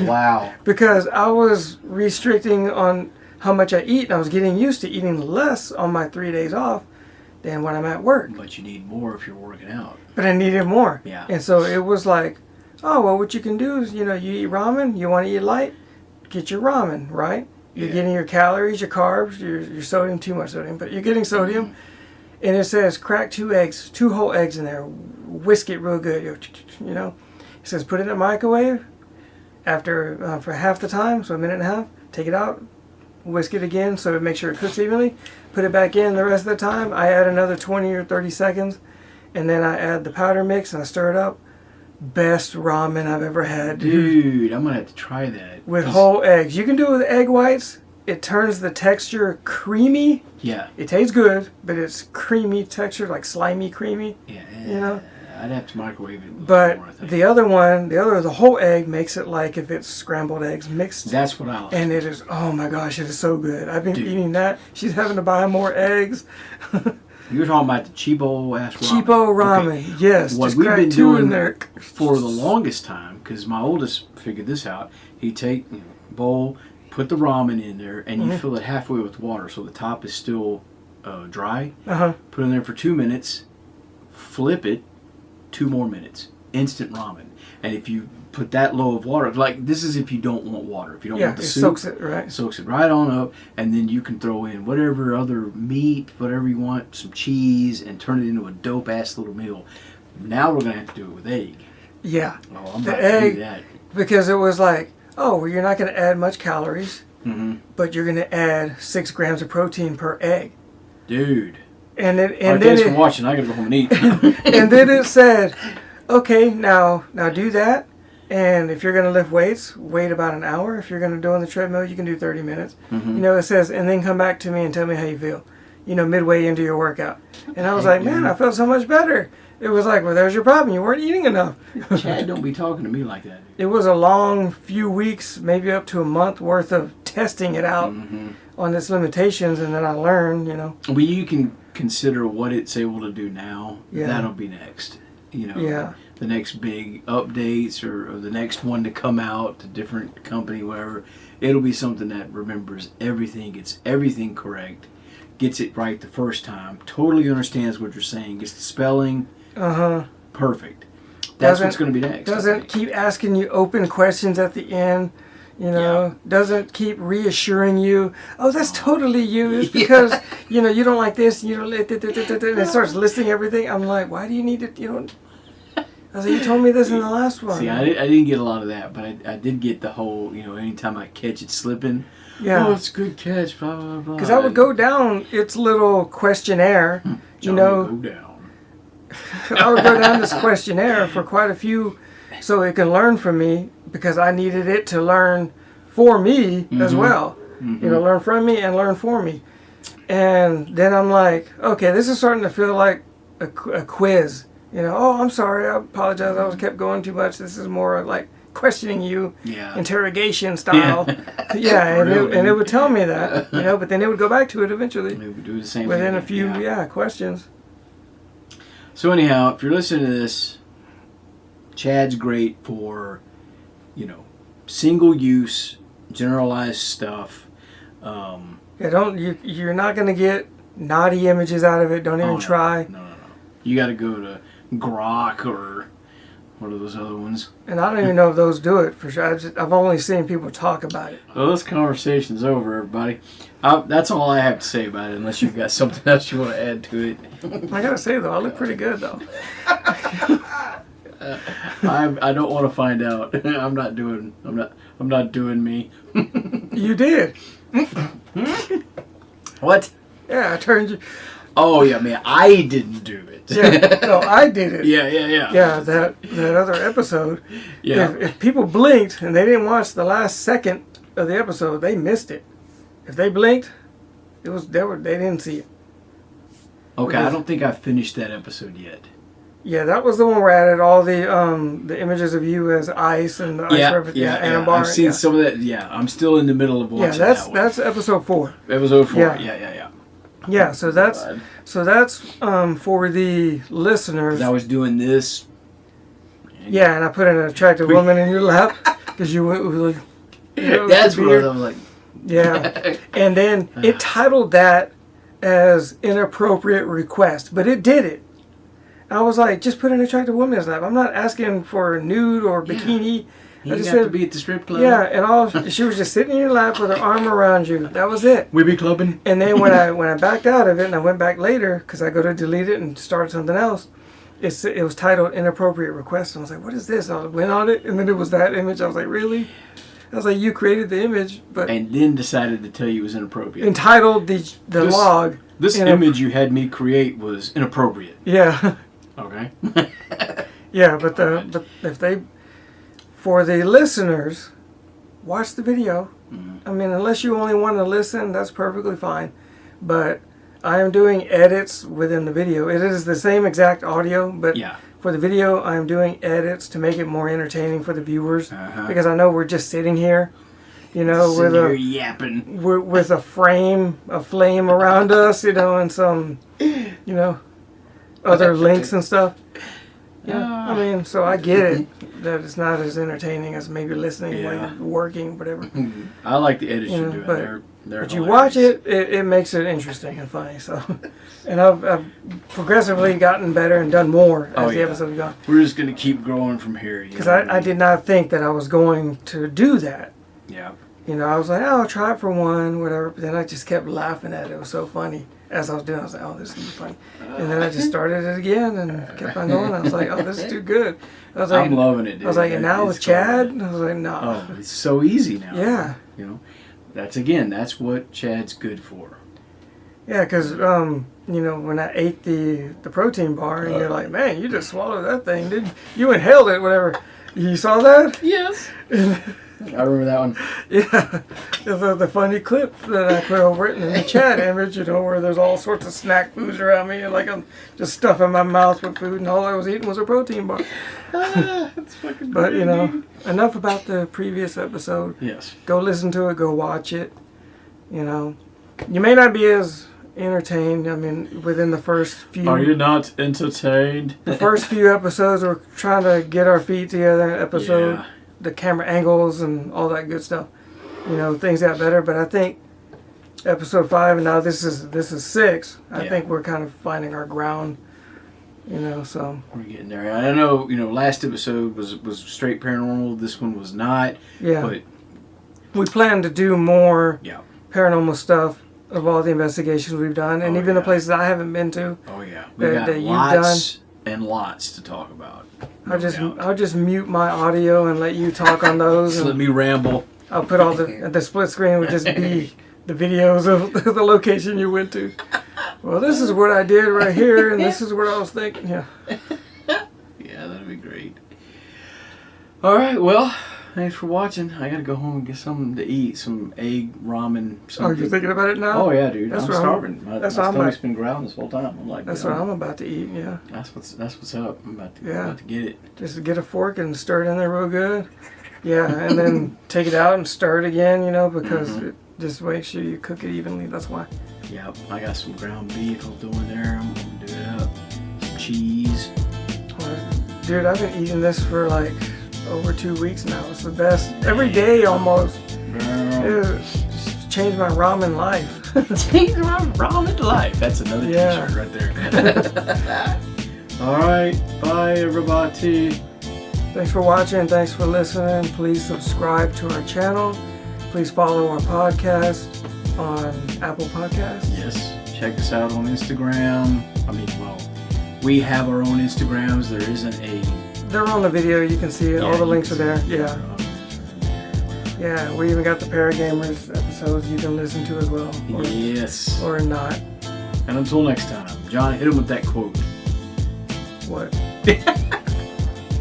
[SPEAKER 2] Wow.
[SPEAKER 1] Because I was restricting on how much I eat, and I was getting used to eating less on my 3 days off than when I'm at work.
[SPEAKER 2] But you need more if you're working out.
[SPEAKER 1] But I needed more.
[SPEAKER 2] Yeah.
[SPEAKER 1] And so it was like, oh, well, what you can do is, you know, you eat ramen, you want to eat light, get your ramen, right? You're getting your calories, your carbs, your sodium, too much sodium, but you're getting sodium. And it says crack 2 eggs, 2 whole eggs in there, whisk it real good, you know. It says put it in the microwave after for half the time, so a minute and a half, take it out, whisk it again so it makes sure it cooks evenly, put it back in the rest of the time. I add another 20 or 30 seconds, and then I add the powder mix and I stir it up. Best ramen I've ever had,
[SPEAKER 2] dude. I'm gonna have to try that
[SPEAKER 1] with whole eggs. You can do it with egg whites. It turns the texture creamy.
[SPEAKER 2] Yeah.
[SPEAKER 1] It tastes good, but it's creamy texture, like slimy creamy.
[SPEAKER 2] Yeah.
[SPEAKER 1] You know.
[SPEAKER 2] I'd have to microwave it.
[SPEAKER 1] But
[SPEAKER 2] more, I think.
[SPEAKER 1] the whole egg makes it like if it's scrambled eggs mixed.
[SPEAKER 2] That's what I like.
[SPEAKER 1] And it is, oh my gosh, it is so good. I've been eating that. She's having to buy more eggs.
[SPEAKER 2] You're talking about the cheapo ass ramen.
[SPEAKER 1] Cheapo ramen, okay. Yes.
[SPEAKER 2] What
[SPEAKER 1] just
[SPEAKER 2] we've been doing
[SPEAKER 1] in there
[SPEAKER 2] for the longest time, because my oldest figured this out. He'd take bowl, put the ramen in there, and you fill it halfway with water, so the top is still dry. Put it in there for 2 minutes, flip it, 2 more minutes, instant ramen. And if you put that low of water, like this is if you don't want water, if you don't want the soup, soaks it right on up, and then you can throw in whatever other meat, whatever you want, some cheese, and turn it into a dope ass little meal. Now we're gonna have to do it with egg.
[SPEAKER 1] Yeah,
[SPEAKER 2] oh, I'm about to do that
[SPEAKER 1] because it was like, oh, well, you're not gonna add much calories, but you're gonna add 6 grams of protein per egg,
[SPEAKER 2] dude.
[SPEAKER 1] And then
[SPEAKER 2] thanks for watching. I gotta go home and eat.
[SPEAKER 1] And then it said, okay, now do that. And if you're going to lift weights, wait about an hour. If you're going to do on the treadmill, you can do 30 minutes. You know, it says, and then come back to me and tell me how you feel, you know, midway into your workout. And I was like, man, I felt so much better. It was like, well, there's your problem. You weren't eating enough.
[SPEAKER 2] Chad, don't be talking to me like that.
[SPEAKER 1] It was a long few weeks, maybe up to a month worth of testing it out on its limitations. And then I learned, you know.
[SPEAKER 2] Well, you can consider what it's able to do now. Yeah. That'll be next. You know, the next big updates or the next one to come out, a different company, whatever. It'll be something that remembers everything, gets everything correct, gets it right the first time, totally understands what you're saying, gets the spelling perfect. That's what's going to be next.
[SPEAKER 1] Doesn't keep asking you open questions at the end. You know, doesn't keep reassuring you, oh, that's totally you. It's because, you know, you don't like this, you don't like and it starts listing everything. I'm like, why do you need it? You don't. I was like, you told me this in the last one.
[SPEAKER 2] See, I didn't get a lot of that, but I did get the whole, you know, anytime I catch it slipping, oh, it's a good catch, blah, blah, blah.
[SPEAKER 1] Because I would go down its little questionnaire, you know.
[SPEAKER 2] Go down.
[SPEAKER 1] I would go down this questionnaire for quite a few so it can learn from me, because I needed it to learn for me as well. You know, learn from me and learn for me. And then I'm like, okay, this is starting to feel like a quiz. You know, oh, I'm sorry, I apologize, I was kept going too much. This is more like questioning you, interrogation style. And it would tell me that, you know, but then it would go back to it eventually.
[SPEAKER 2] It would do the same
[SPEAKER 1] within
[SPEAKER 2] thing.
[SPEAKER 1] a few, questions.
[SPEAKER 2] So anyhow, if you're listening to this, Chad's great for, you know, single use, generalized stuff.
[SPEAKER 1] You're not going to get naughty images out of it. Don't even try.
[SPEAKER 2] No. You got to go to Grok or what are those other ones?
[SPEAKER 1] And I don't even know if those do it for sure. I've only seen people talk about it.
[SPEAKER 2] Well, this conversation's over, everybody. That's all I have to say about it, unless you've got something else you want to add to it.
[SPEAKER 1] I gotta say though, I look pretty good though.
[SPEAKER 2] I don't want to find out. I'm not doing me.
[SPEAKER 1] You did.
[SPEAKER 2] What?
[SPEAKER 1] Yeah, I turned you.
[SPEAKER 2] Oh yeah, man. I didn't do it.
[SPEAKER 1] Yeah, no, I did it.
[SPEAKER 2] Yeah.
[SPEAKER 1] Yeah, that other episode.
[SPEAKER 2] Yeah.
[SPEAKER 1] If people blinked and they didn't watch the last second of the episode, they missed it. If they blinked, they didn't see it.
[SPEAKER 2] Okay, I don't think I finished that episode yet.
[SPEAKER 1] Yeah, that was the one where I added all the images of you as ice and the ice reference.
[SPEAKER 2] Yeah. I've seen some of that. Yeah, I'm still in the middle of watching that one.
[SPEAKER 1] That's episode 4.
[SPEAKER 2] Episode 4.
[SPEAKER 1] Yeah. Yeah, so that's for the listeners.
[SPEAKER 2] I was doing this.
[SPEAKER 1] Yeah, and I put an attractive woman in your lap because you went with like.
[SPEAKER 2] That's what I'm like.
[SPEAKER 1] Yeah, and then it titled that as inappropriate request, but it did it. I was like, just put an attractive woman in his lap. I'm not asking for a nude or bikini.
[SPEAKER 2] You got to be at the strip club.
[SPEAKER 1] Yeah, and she was just sitting in your lap with her arm around you. That was it.
[SPEAKER 2] We be clubbing.
[SPEAKER 1] And then when I backed out of it and I went back later because I go to delete it and start something else, it was titled inappropriate request. And I was like, what is this? I went on it and then it was that image. I was like, really? I was like, you created the image, but
[SPEAKER 2] and then decided to tell you it was inappropriate.
[SPEAKER 1] Entitled the log.
[SPEAKER 2] This image you had me create was inappropriate.
[SPEAKER 1] Yeah.
[SPEAKER 2] Okay.
[SPEAKER 1] Yeah, but if they, for the listeners, watch the video. Mm-hmm. I mean, unless you only want to listen, that's perfectly fine. But I am doing edits within the video. It is the same exact audio, but for the video, I am doing edits to make it more entertaining for the viewers. Because I know we're just sitting here, with
[SPEAKER 2] yapping,
[SPEAKER 1] with a flame around us, and some, other links and stuff. Yeah, I mean, so I get it that it's not as entertaining as maybe listening while you're working, whatever.
[SPEAKER 2] I like the edits you're doing. But
[SPEAKER 1] you watch it, it makes it interesting and funny. So, and I've progressively gotten better and done more as the episodes have gone.
[SPEAKER 2] We're just going to keep growing from here.
[SPEAKER 1] Because I did not think that I was going to do that.
[SPEAKER 2] Yeah.
[SPEAKER 1] I was like, I'll try it for one, whatever. But then I just kept laughing at it. It was so funny. As I was doing, I was like, oh, this is going to be funny. And then I just started it again and kept on going. I was like, oh, this is too good. I was like,
[SPEAKER 2] I'm loving it, dude.
[SPEAKER 1] I was like, and now with Chad? I was like, no.
[SPEAKER 2] Oh, it's so easy now.
[SPEAKER 1] Yeah.
[SPEAKER 2] That's what Chad's good for.
[SPEAKER 1] Yeah, because, when I ate the protein bar, and you're like, man, you just swallowed that thing, didn't you? You inhaled it, whatever. You saw that?
[SPEAKER 2] Yes. I remember that one.
[SPEAKER 1] Yeah. The funny clip that I put over it in the chat image, where there's all sorts of snack foods around me, and like I'm just stuffing my mouth with food, and all I was eating was a protein bar.
[SPEAKER 2] That's fucking
[SPEAKER 1] But,
[SPEAKER 2] great,
[SPEAKER 1] enough about the previous episode.
[SPEAKER 2] Yes.
[SPEAKER 1] Go listen to it, go watch it. You may not be as entertained, within the first few...
[SPEAKER 2] Are you not entertained?
[SPEAKER 1] The first few episodes, we're trying to get our feet together, the camera angles and all that good stuff. Things got better, but I think episode 5, and now this is 6, I think we're kind of finding our ground, so. We're
[SPEAKER 2] getting there. I know, last episode was straight paranormal, this one was not.
[SPEAKER 1] Yeah.
[SPEAKER 2] But
[SPEAKER 1] we plan to do more paranormal stuff of all the investigations we've done, and even the places I haven't been to.
[SPEAKER 2] Oh yeah, we got lots and lots to talk about.
[SPEAKER 1] I'll just mute my audio and let you talk on those.
[SPEAKER 2] Let me ramble.
[SPEAKER 1] I'll put all the split screen would just be the videos of the location you went to. Well, this is what I did right here, and this is what I was thinking. Yeah.
[SPEAKER 2] Yeah, that'd be great. All right, well. Thanks for watching. I gotta go home and get something to eat. Some egg, ramen, something.
[SPEAKER 1] Oh, you're thinking about it now?
[SPEAKER 2] Oh, yeah, dude. I'm starving. My stomach's been growling this whole time. I'm like,
[SPEAKER 1] that's what I'm about to eat, yeah.
[SPEAKER 2] That's what's up. I'm about to get it.
[SPEAKER 1] Just get a fork and stir it in there real good. Yeah, and then take it out and stir it again, because it just make sure you cook it evenly. That's why.
[SPEAKER 2] Yep. I got some ground beef I'll throw in there. I'm going to do it up. Some cheese.
[SPEAKER 1] Dude, I've been eating this for over 2 weeks now. It's the best. Every day almost. It's changed my ramen life.
[SPEAKER 2] Changed my ramen life. That's another t-shirt right there. All right. Bye, everybody.
[SPEAKER 1] Thanks for watching. Thanks for listening. Please subscribe to our channel. Please follow our podcast on Apple Podcasts.
[SPEAKER 2] Yes. Check us out on Instagram. We have our own Instagrams. There isn't a...
[SPEAKER 1] They're on the video. You can see it. All the links are there. Yeah. Yeah, we even got the Paragamers episodes you can listen to as well.
[SPEAKER 2] Yes.
[SPEAKER 1] Or not.
[SPEAKER 2] And until next time, John, hit him with that quote.
[SPEAKER 1] What?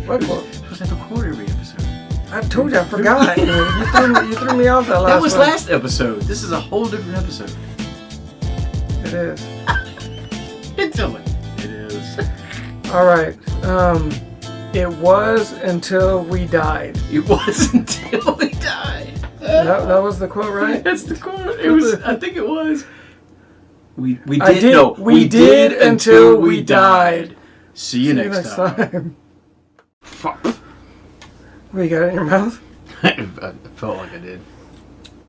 [SPEAKER 1] What quote?
[SPEAKER 2] We're supposed to have a quote every episode.
[SPEAKER 1] I told you, I forgot. you threw me off that last one.
[SPEAKER 2] That was last episode. This is a whole different episode.
[SPEAKER 1] It is.
[SPEAKER 2] Tell it. It is.
[SPEAKER 1] All right. It was until we died.
[SPEAKER 2] It was until we died.
[SPEAKER 1] That was the quote, right?
[SPEAKER 2] That's the quote. It was. I think it was. We did until we died. See you next time.
[SPEAKER 1] Fuck. What, you got it in your mouth?
[SPEAKER 2] I felt like I did.